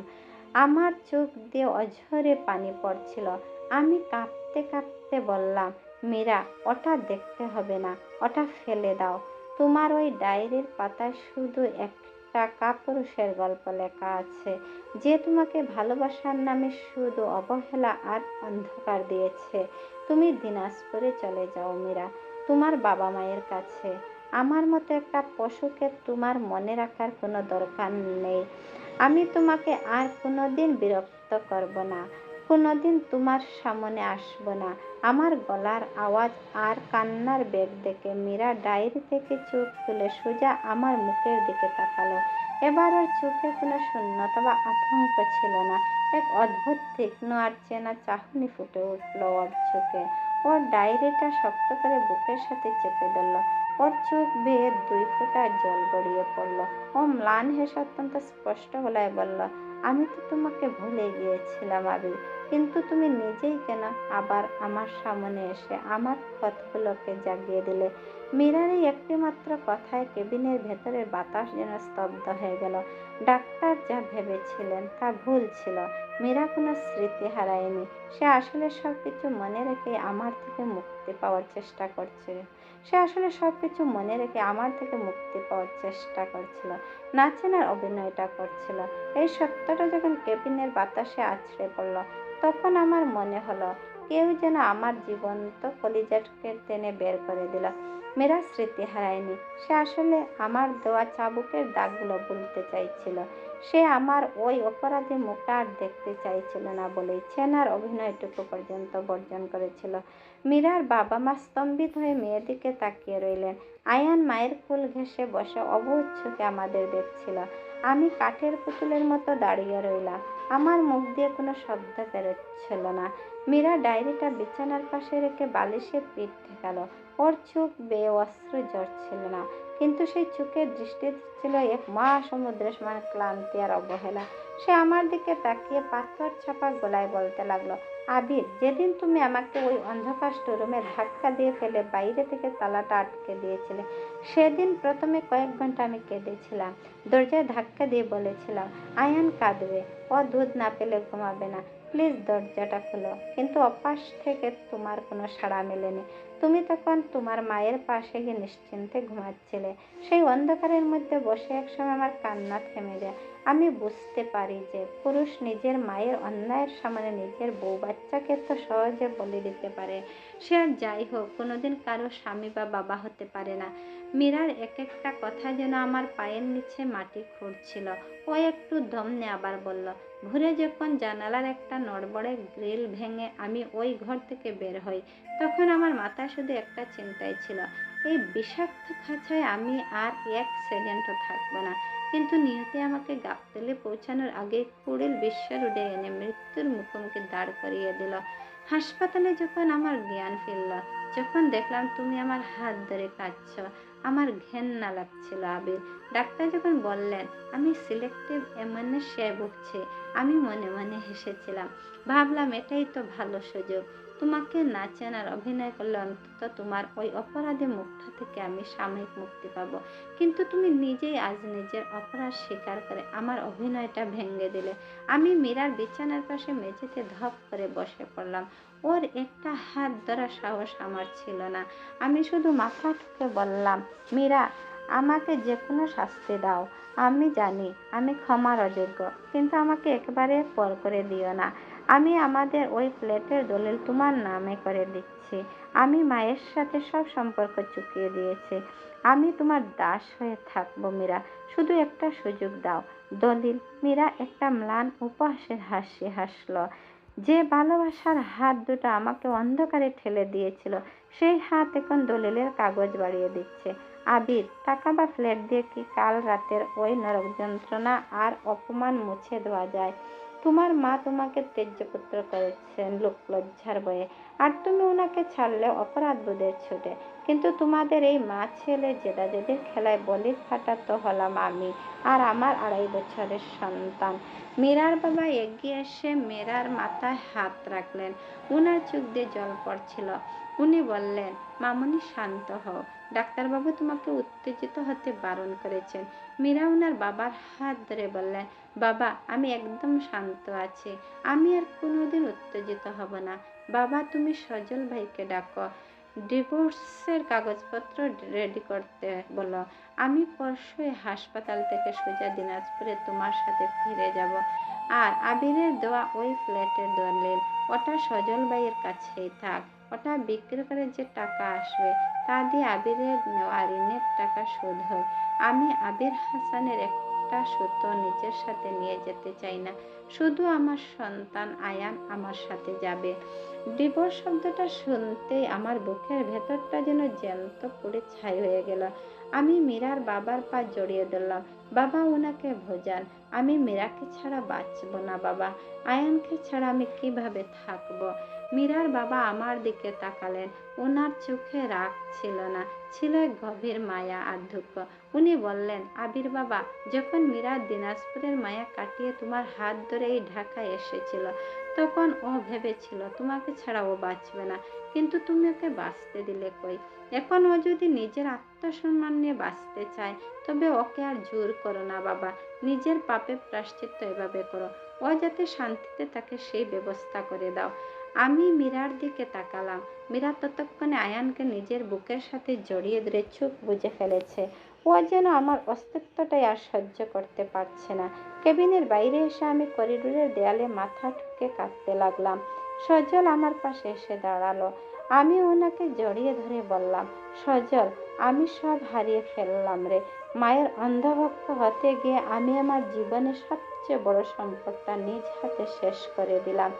আমার চোখ দিয়ে অঝরে পানি পড়ছিল। আমি কাঁপতে কাঁপতে বললাম, মীরা, ওটা দেখতে হবে না, ওটা ফেলে দাও। তোমার ওই ডায়েরির পাতায় শুধু একটা কাপুরুষের গল্প লেখা আছে, যে তোমাকে ভালোবাসার নামে শুধু অবহেলা আর অন্ধকার দিয়েছে। তুমি দিনাজপুরে চলে যাও মীরা, তোমার বাবা মায়ের কাছে। আমার মতো একটা পশুকে তোমার মনে রাখার কোনো দরকার নেই। আমি তোমাকে আর কোনোদিন বিরক্ত করব না, কোনোদিন তোমার সামনে আসবো না। আমার গলার আওয়াজ আর কান্নার বেগ দেখে মীরা ডায়েরি থেকে চোখ তুলে সোজা আমার মুখের দিকে তাকালো। এবার ওর চোখে কোনো শূন্যতা বা আতঙ্ক ছিল না, এক অদ্ভুত তীক্ষ্ণ আর চেনা চাহনি ফুটে উঠল ওর চোখে। ওর ডায়েরিটা শক্ত করে বুকের সাথে চেপে ধরল। ওর চোখ বেয়ে 2 ফোঁটা জল গড়িয়ে পড়ল। ও ম্লান হেসে অত্যন্ত স্পষ্ট গলায় বলল, আমি তো তোমাকে ভুলে গিয়েছিলাম আবির, কিন্তু তুমি নিজেই কেন আবার আমার সামনে এসে আমার ক্ষতগুলোকে জাগিয়ে দিলে। মীরার এই একটি মাত্র কথায় কেবিনের ভেতরের বাতাস যেন স্তব্ধ হয়ে গেল। ডাক্তার যা ভেবেছিলেন তা ভুল ছিল। মীরা কোনো স্মৃতি হারায়নি। সে আসলে সবকিছু মনে রেখে আমার থেকে মুক্তি পাওয়ার চেষ্টা করছে। সে আসলে সবকিছু মনে রেখে আমার থেকে মুক্তি পাওয়ার চেষ্টা করছিল, না চেনার অভিনয়টা করছিল। এই সত্যটা যখন কেবিনের বাতাসে আছড়ে পড়ল, তখন আমার মনে হলো কেউ যেন আমার জীবন্ত কলিজাকে টেনে বের করে দিল। মীরা স্মৃতি হারায়নি। সে আসলে আমার দেওয়া চাবুকের দাগগুলো ভুলতে চাইছিল। সে আমার ওই অপরাধী মুখটা আর দেখতে চাইছিল না বলেই চেনার অভিনয়টুকু পর্যন্ত বর্জন করেছিল। মীরার বাবা মা স্তম্ভিত হয়ে মেয়ের দিকে তাকিয়ে রইলেন। আয়ান মায়ের কোল ঘেঁষে বসে অবুঝ চোখে আমাদের দেখছিল। আমি কাঠের পুতুলের মতো দাঁড়িয়ে রইলাম। আমার মুখ দিয়ে কোনো শব্দ বেরোচ্ছিল না। মীরা ডায়েরিটা বিছানার পাশে রেখে বালিশে পিঠ ঠেকালো। ওর চোখ বেয়ে অশ্রু ঝরছিল না, কিন্তু সেই চোখের দৃষ্টি ছিল এক মহাসমুদ্রের সমান ক্লান্তি আর অবহেলা। সে আমার দিকে তাকিয়ে পাথর চাপা গলায় বলতে লাগলো, আবির, যেদিন তুমি আমাকে ওই অন্ধকার স্টোরুমে ধাক্কা দিয়ে ফেলে বাইরে থেকে তালাটা আটকে দিয়েছিলে, সেদিন প্রথমে কয়েক ঘন্টা আমি কেঁদেছিলাম। দরজায় ধাক্কা দিয়ে বলেছিলাম, আয়ান কাঁদবে, ও দুধ না পেলে ঘুমাবে না, প্লিজ দরজাটা খুলো। কিন্তু অপাশ থেকে তোমার কোনো সাড়া মেলেনি। তুমি তখন তোমার মায়ের পাশে গিয়ে নিশ্চিন্তে ঘুমাচ্ছিলে। সেই অন্ধকারের মধ্যে বসে একসময় আমার কান্না থেমে যায়। আমি বুঝতে পারি যে পুরুষ নিজের মায়ের অন্যায়ের সামনে নিজের বউ বাচ্চাকে তো সহজে বলে দিতে পারে। সে আর যাই হোক, কোনোদিন কারো স্বামী বা বাবা হতে পারে না। মীরার এক একটা কথা যেন আমার পায়ের নিচে মাটি খুঁড়ছিল। ও একটু দম নিয়ে আবার বলল, ভোরে যখন জানালার একটা নড়বড়ে গ্রিল ভেঙে আমি ওই ঘর থেকে বের হই, তখন আমার মাথায় শুধু একটা চিন্তাই ছিল, এই বিষাক্ত খাঁচায় আমি আর 1 সেকেন্ডও থাকবো না। কিন্তু নিয়তি আমাকে গাবতলী পৌঁছানোর আগে কুড়িল বিশ্ব রোডে এনে মৃত্যুর মুখোমুখি দাঁড় করিয়ে দিল। হাসপাতালে যখন আমার জ্ঞান ফিরল, যখন দেখলাম তুমি আমার হাত ধরে কাঁদছ, আমার ঘেন্না লাগছিল আবির। ডাক্তার যখন বললেন আমি সিলেক্টিভ অ্যামনেশিয়ায় ভুগছি, আমি মনে মনে হেসেছিলাম। ভাবলাম এটাই তো ভালো সুযোগ, তোমাকে না চেনার অভিনয় করলে অন্তত তোমার ওই অপরাধী মুখটা থেকে আমি সাময়িক মুক্তি পাবো। কিন্তু তুমি নিজেই আজ নিজের অপরাধ স্বীকার করে আমার অভিনয়টা ভেঙে দিলে। আমি মীরার বিছানার পাশে মেঝেতে ধপ করে বসে পড়লাম। ওর একটা হাত ধরার সাহস আমার ছিল না। আমি শুধু মাথা ঠুকে বললাম, মীরা, আমাকে যে কোনো শাস্তি দাও। আমি জানি আমি ক্ষমার অযোগ্য, কিন্তু আমাকে একেবারে পর করে দিও না। আমি আমাদের ওই ফ্ল্যাটের দলিল তোমার নামে করে দিচ্ছি। আমি মায়ের সাথে সব সম্পর্ক চুকিয়ে দিয়েছি। আমি তোমার দাস হয়ে থাকবো মীরা। শুধু একটা সুযোগ দাও। দলিল। মীরা একটা ম্লান উপহাসের হাসি হাসল। যে ভালোবাসার হাত দুটো আমাকে অন্ধকারে ঠেলে দিয়েছিল, সেই হাত এখন দলিলের কাগজ বাড়িয়ে দিচ্ছে। আবির, টাকা বা ফ্ল্যাট দিয়ে কি কাল রাতের ওই নরক যন্ত্রণা আর অপমান মুছে দেওয়া যায়? তোমার মা তোমাকে ত্যায্যপুত্র করেছেন লোকলজ্জার বয়ে, আর তুমি ওনাকে ছাড়লে অপরাধ বোধের ছুটে। কিন্তু তোমাদের এই মা ছেলে জেদাজেদের খেলায় বলি ফাটাতো হলাম আমি আর আমার 2.5 বছরের সন্তান। মীরার বাবা এগিয়ে এসে মীরার মাথায় হাত রাখলেন। উনার চোখ দিয়ে জল পড়ছিল। উনি বললেন, মামুনি শান্ত হও। ডাক্তারবাবু তোমাকে উত্তেজিত হতে বারণ করেছেন। মীরা উনার বাবার হাত ধরে বললেন, বাবা, আমি একদম শান্ত আছি। আমি আর কোনোদিন উত্তেজিত হব না। বাবা, তুমি সজল ভাইকে ডাকো, ডিভোর্সের কাগজপত্র রেডি করতে বলো। আমি পরশুই হাসপাতাল থেকে সোজা দিনাজপুরে তোমার সাথে ফিরে যাব। আর আবিরের দেওয়া ওই ফ্ল্যাটের দলিল, ওটা সজল ভাইয়ের কাছেই থাক। ওটা বিক্রি করে যে টাকা আসবে, তা দিয়ে আবিরের নেওয়া ঋণের টাকা শোধ হোক। আমি আবির হাসানের একটা সুতো নিজের সাথে নিয়ে যেতে চাই না। শুধু আমার সন্তান আয়ান আমার সাথে যাবে। ডিভোর্স শব্দটা শুনতেই আমার বুকের ভেতরটা যেন জ্যান্ত পুড়ে ছাই হয়ে গেল। আমি মীরার বাবার পা জড়িয়ে ধরলাম। বাবা, ওনাকে বোঝান, আমি মীরাকে ছাড়া বাঁচব না বাবা। আয়ানকে ছাড়া আমি কিভাবে থাকবো? মীরার বাবা আমার দিকে তাকালেন। ওনার চোখে রাগ ছিল না, ছিল এক গভীর মায়া আর দুঃখ। উনি বললেন, আবির বাবা, যখন মীরা দিনাজপুরের মায়া কাটিয়ে তোমার হাত ধরে এই ঢাকায় এসেছিল, তখন ও ভেবেছিল তোমাকে ছাড়া ও বাঁচবে না। কিন্তু তুমি ওকে বাঁচতে দিলে কই? এখন ও যদি নিজের আত্মসম্মান নিয়ে বাঁচতে চায়, তবে ওকে আর জোর করো না বাবা। নিজের পাপের প্রায়শ্চিত্ত এভাবে করো। ও যাতে শান্তিতে থাকে সেই ব্যবস্থা করে দাও। আমি মীরার দিকে তাকালাম। মীরা ততক্ষণে আয়ানকে নিজের বুকের সাথে জড়িয়ে ধরে চোখ বুজে ফেলেছে। ও যেন আমার অস্তিত্বটাই আর সহ্য করতে পারছে না। কেবিনের বাইরে এসে আমি করিডোরের দেয়ালে মাথা ঠুকে কাঁদতে লাগলাম। সজল আমার পাশে এসে দাঁড়ালো। আমি ওনাকে জড়িয়ে ধরে বললাম, সজল, আমি সব হারিয়ে ফেললাম রে। মায়ের অন্ধভক্ত হতে গিয়ে আমি আমার জীবনের সবচেয়ে বড় সম্পদটা নিজ হাতে শেষ করে দিলাম।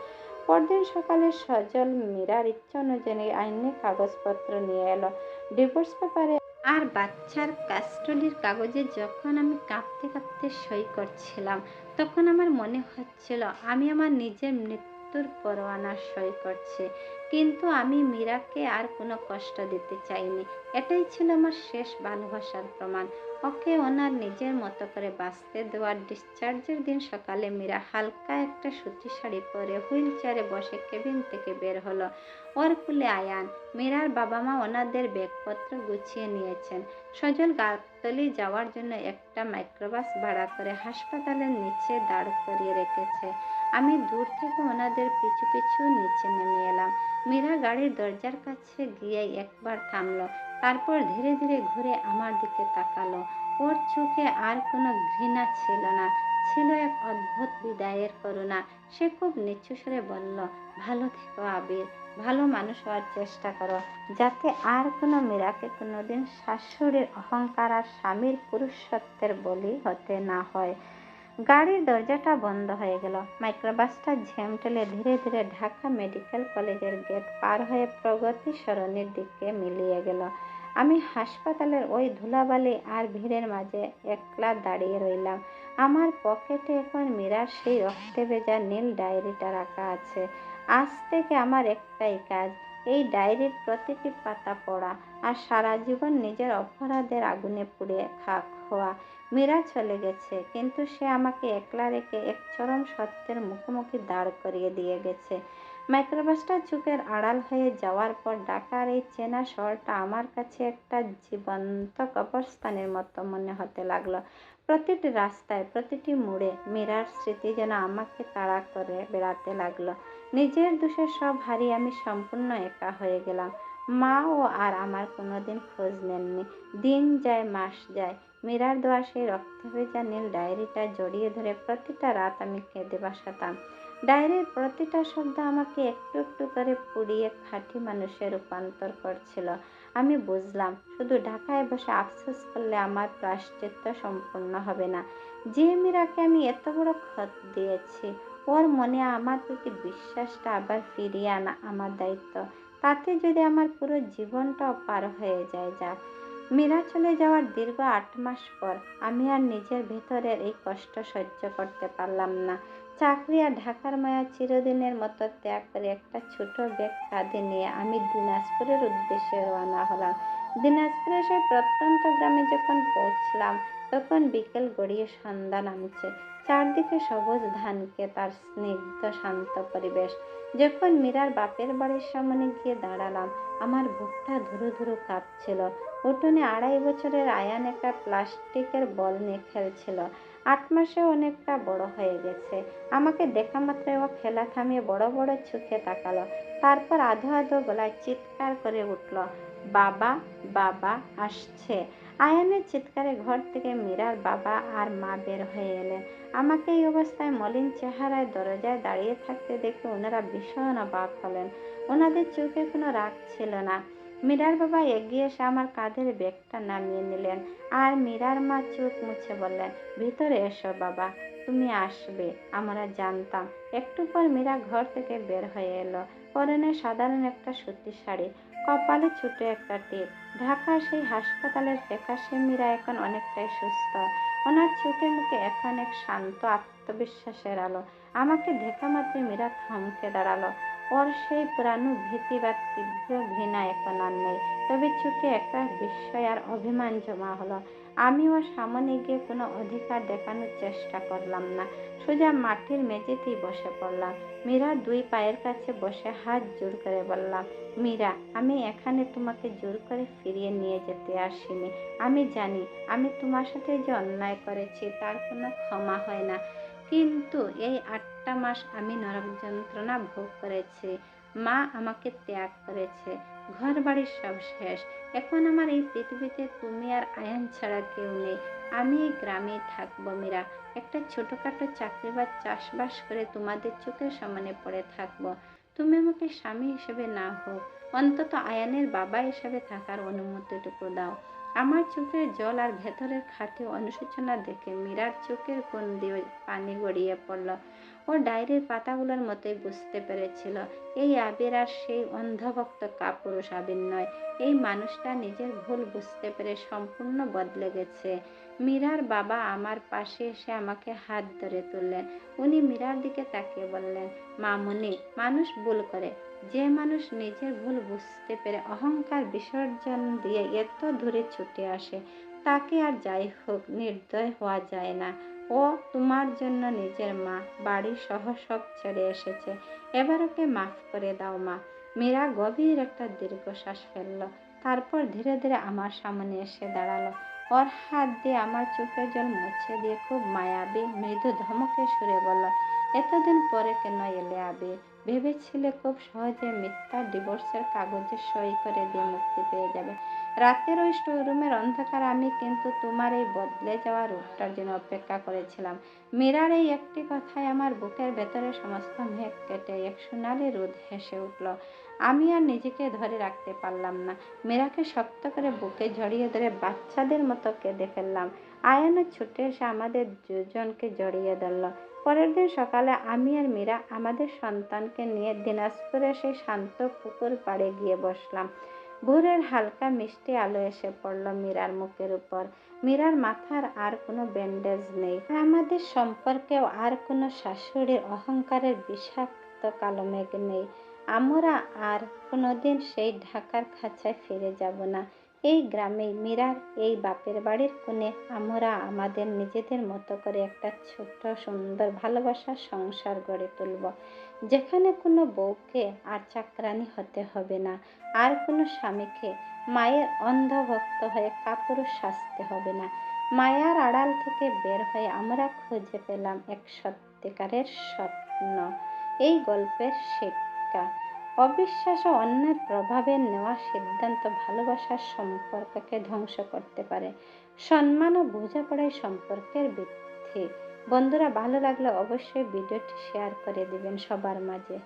পরদিন সকালে সজল মীরার ইচ্ছা অনুযায়ী আইনি কাগজপত্র নিয়ে এলো। ডিভোর্স পেপারে আর বাচ্চার কাস্টডির কাগজে যখন আমি কাঁপতে কাঁপতে সই করছিলাম, তখন আমার মনে হচ্ছিল আমি আমার নিজের মৃত্যুর পরোয়ানা সই করছি। কিন্তু আমি মীরাকে আর কোনো কষ্ট দিতে চাইনি। এটাই ছিল আমার শেষ ভালোবাসার প্রমাণ। ওকে ওনার নিজের মতো করে বাঁচতে দেওয়ার ডিসচার্জের দিন সকালে মীরা হালকা একটা সুতি শাড়ি পরে হুইল চেয়ারে বসে কেবিন থেকে বের হলো। ওর কোলে আয়ান। মীরার বাবা মা ওনাদের ব্যাগপত্র গুছিয়ে নিয়েছেন। সজল গাবতলী যাওয়ার জন্য একটা মাইক্রোবাস ভাড়া করে হাসপাতালের নিচে দাঁড় করিয়ে রেখেছে। আমি দূর থেকে ওনাদের পিছু পিছু নিচে নেমে এলাম। মীরা গাড়ির দরজার কাছে গিয়ে একবার থামলো, তারপর ধীরে ধীরে ঘুরে আমার দিকে তাকালো। ওর চোখে আর কোনো ঘৃণা ছিল না, ছিল এক অদ্ভুত বিদায়ের করুণা। সে খুব নিচু স্বরে বলল, ভালো থেকো আবির, ভালো মানুষ হওয়ার চেষ্টা করো, যাতে আর কোনো মীরাকে কোনোদিন শাশুড়ির অহংকার আর স্বামীর পুরুষত্বের বলি হতে না হয়। গাড়ির দরজাটা বন্ধ হয়ে গেল। মাইক্রোবাসটা ঝেম টেলে ধীরে ধীরে ঢাকা মেডিকেল কলেজের গেট পার হয়ে প্রগতি সরণির দিকে মিলিয়ে গেল। আমি হাসপাতালের ওই ধুলাবালি আর ভিড়ের মাঝে একলা দাঁড়িয়ে রইলাম। আমার পকেটে এখন মীরার সেই রক্তে ভেজা নীল ডায়েরিটা রাখা আছে। আজ থেকে আমার একটাই কাজ, এই ডায়েরির প্রতিটি পাতা পড়া আর সারা জীবন নিজের অপরাধের আগুনে পুড়ে খাক হওয়া। মীরা চলে গেছে, কিন্তু সে আমাকে একলা রেখে এক চরম সত্যের মুখোমুখি দাঁড় করিয়ে দিয়ে গেছে। মাইক্রোবাসটা চোখের আড়াল হয়ে যাওয়ার পর ঢাকার এই চেনা শহরটা আমার কাছে একটা জীবন্ত কবরস্থানের মতো মনে হতে লাগলো। প্রতিটি রাস্তায়, প্রতিটি মোড়ে মীরার স্মৃতি যেন আমাকে তাড়া করে বেড়াতে লাগলো। নিজের দোষে সব হারিয়ে আমি সম্পূর্ণ একা হয়ে গেলাম। মাও আর আমার কোনোদিন খোঁজ নেননি। দিন যায়, মাস যায়। মীরার দেওয়া সেই রক্তে ভেজা নীল ডায়েরিটা জড়িয়ে ধরে প্রতিটা রাত আমি কেঁদে ভাসাতাম। ডায়েরির প্রতিটা শব্দ আমাকে একটু একটু করে পুড়িয়ে খাঁটি মানুষে রূপান্তর করছিল। আমি বুঝলাম, শুধু ঢাকায় বসে আফসোস করলে আমার প্রায়শ্চিত্ত সম্পূর্ণ হবে না। যে মীরাকে আমি এত বড় ক্ষত দিয়েছি, ওর মনে আমার প্রতি বিশ্বাসটা আবার ফিরিয়ে আনা আমার দায়িত্ব। তাতে যদি আমার পুরো জীবনটাও পার হয়ে যায়, যাক। মীরা চলে যাওয়ার দীর্ঘ ৮ মাস পর আমি আর নিজের ভেতরের এই কষ্ট সহ্য করতে পারলাম না। চাকরি আর ঢাকার মায়া চিরদিনের মতো ত্যাগ করে একটা ছোট ব্যাগ কাঁধে নিয়ে আমি দিনাজপুরের উদ্দেশ্যে রওনা হলাম। দিনাজপুরের সেই প্রত্যন্ত গ্রামে যখন পৌঁছলাম, তখন বিকেল গড়িয়ে সন্ধ্যা নামছে। চারদিকে সবুজ ধানক্ষেত আর স্নিগ্ধ শান্ত পরিবেশ। যখন মীরার বাপের বাড়ির সামনে গিয়ে দাঁড়ালাম, আমার বুকটা ধুরু ধুরু কাঁপছিল। উঠোনে ২.৫ বছরের আয়ান একটা প্লাস্টিকের বল নিয়ে খেলছিল। ৮ মাসে অনেকটা বড় হয়ে গেছে। আমাকে দেখা মাত্রই ও খেলা থামিয়ে বড় বড় চোখে তাকালো। তারপর আধো আধো গলায় চিৎকার করে উঠল, বাবা, বাবা আসছে। আয়ানের চিৎকারে ঘর থেকে মীরার বাবা আর মা বের হয়ে এলেন। আমাকে এই অবস্থায় মলিন চেহারায় দরজায় দাঁড়িয়ে থাকতে দেখে ওনারা ভীষণ অবাক হলেন। ওনাদের চোখে কোনো রাগ ছিল না। মীরার বাবা এগিয়ে এসে আমার কাঁধের ব্যাগটা নামিয়ে নিলেন, আর মীরার মা চোখ মুছে বললেন, ভিতরে এসো বাবা, তুমি আসবে, আমরা জানতাম। একটু পর মীরা ঘর থেকে বের হয়ে এলো। পরনে সাধারণ একটা সুতির শাড়ি, কপালে ছোট একটা টিপ। ঢাকার সেই হাসপাতালের ফ্যাকাশে মীরা এখন অনেকটাই সুস্থ। ওনার চোখে মুখে এখন এক শান্ত আত্মবিশ্বাসের আলো। আমাকে দেখা মাত্রই মীরা থমকে দাঁড়ালো। ওর সেই পুরানো ভীতি বা তীব্র ঘৃণা এখন আর নেই, তবে চোখে একটা বিস্ময় আর অভিমান জমা হলো। আমি ওর সামনে গিয়ে কোনো অধিকার দেখানোর চেষ্টা করলাম না। সোজা মাটির মেঝেতেই বসে পড়লাম। মীরার ২ পায়ের কাছে বসে হাত জোর করে বললাম, মীরা, আমি এখানে তোমাকে জোর করে ফিরিয়ে নিয়ে যেতে আসিনি। আমি জানি আমি তোমার সাথে যে অন্যায় করেছি তার কোনো ক্ষমা হয় না। কিন্তু এই ৮টা মাস আমি নরক যন্ত্রণা ভোগ করেছি। মা আমাকে ত্যাগ করেছে। ঘরবাড়ির সব শেষ। এখন আমার এই পৃথিবীতে তুমি আর আয়ান ছাড়া কেউ নেই। আমি এই গ্রামেই থাকবো মীরা। একটা ছোটখাটো চাকরি বা চাষবাস করে তোমাদের চোখের সামনে পড়ে থাকবো। তুমি আমাকে স্বামী হিসেবে না হোক, অন্তত আয়ানের বাবা হিসেবে থাকার অনুমতিটুকু দাও। আমার চোখের জল আর ভেতরের খাঁটি অনুশোচনা দেখে মীরার চোখের কোণ দিয়ে পানি গড়িয়ে পড়ল। ও ডায়েরির পাতাগুলোর মতোই বুঝতে পেরেছিল, এই আবির আর সেই অন্ধভক্ত কাপুরুষ আবির নয়। এই মানুষটা নিজের ভুল বুঝতে পেরে সম্পূর্ণ বদলে গেছে। মীরার বাবা আমার পাশে এসে আমাকে হাত ধরে তুললেন। উনি মীরার দিকে তাকিয়ে বললেন, মামুনি, মানুষ ভুল করে। যে মানুষ নিজের ভুল বুঝতে পেরে অহংকার বিসর্জন দিয়ে এত দূরে ছুটে আসে, তাকে আর যাই হোক নির্দয় হওয়া যায় না। ও তোমার জন্য নিজের মা, বাড়ি সহ সব ছেড়ে এসেছে। এবার ওকে মাফ করে দাও মা। মীরা গভীর একটা দীর্ঘশ্বাস ফেলল। তারপর ধীরে ধীরে আমার সামনে এসে দাঁড়ালো। ওর হাত দিয়ে আমার চোখের জল মুছে দিয়ে খুব মায়াবী মৃদু ধমকে সুরে বলল, এতদিন পরে কেন এলে আবির? ভেবেছিলে খুব সহজে মিথ্যা ডিভোর্সের কাগজে সই করে দিয়ে মুক্তি পেয়ে যাবে। রাতের ওই স্টোররুমের অন্ধকার আমি কিন্তু তোমার এই বদলে যাওয়া রূপটার জন্য অপেক্ষা করেছিলাম। মীরার এই একটি কথায় আমার বুকের ভেতরে সমস্ত মেঘ কেটে এক সোনালি রোদ হেসে উঠল। আমি আর নিজেকে ধরে রাখতে পারলাম না। মীরাকে শক্ত করে বুকে জড়িয়ে ধরে বাচ্চাদের মতো কেঁদে ফেললাম। আয়ানও ছুটে এসে আমাদের দুজনকে জড়িয়ে ধরল। পরের দিন সকালে আমি আর মীরা আমাদের সন্তানকে নিয়ে দিনাজপুরে সেই শান্ত পুকুর পাড়ে গিয়ে বসলাম। ভোরের হালকা মিষ্টি আলো এসে পড়ল মীরার মুখের উপর। মীরার মাথার আর কোনো ব্যান্ডেজ নেই। আমাদের সম্পর্কেও আর কোনো শাশুড়ির অহংকারের বিষাক্ত কালো মেঘ নেই। আমরা আর কোনোদিন সেই ঢাকার খাঁচায় ফিরে যাব না। এই গ্রামেই মীরার এই বাপের বাড়ির কোণে আমরা আমাদের নিজেদের মতো করে একটা ছোট্ট সুন্দর ভালোবাসার সংসার গড়ে তুলব, যেখানে কোনো বউকে আর চাকরানি হতে হবে না, আর কোনো স্বামীকে মায়ের অন্ধভক্ত হয়ে কাপুরুষ সাজতে হবে না। মায়ার আড়াল থেকে বের হয়ে আমরা খুঁজে পেলাম এক সত্যিকারের স্বপ্ন। এই গল্পের শিক্ষা, অবিশ্বাস ও অন্যের প্রভাবে নেওয়া সিদ্ধান্ত ভালোবাসার সম্পর্ককে ধ্বংস করতে পারে। সম্মান ও বোঝাপড়াই সম্পর্কের ভিত্তি। বন্ধুরা, ভালো লাগলে অবশ্যই ভিডিওটি শেয়ার করে দিবেন সবার মাঝে।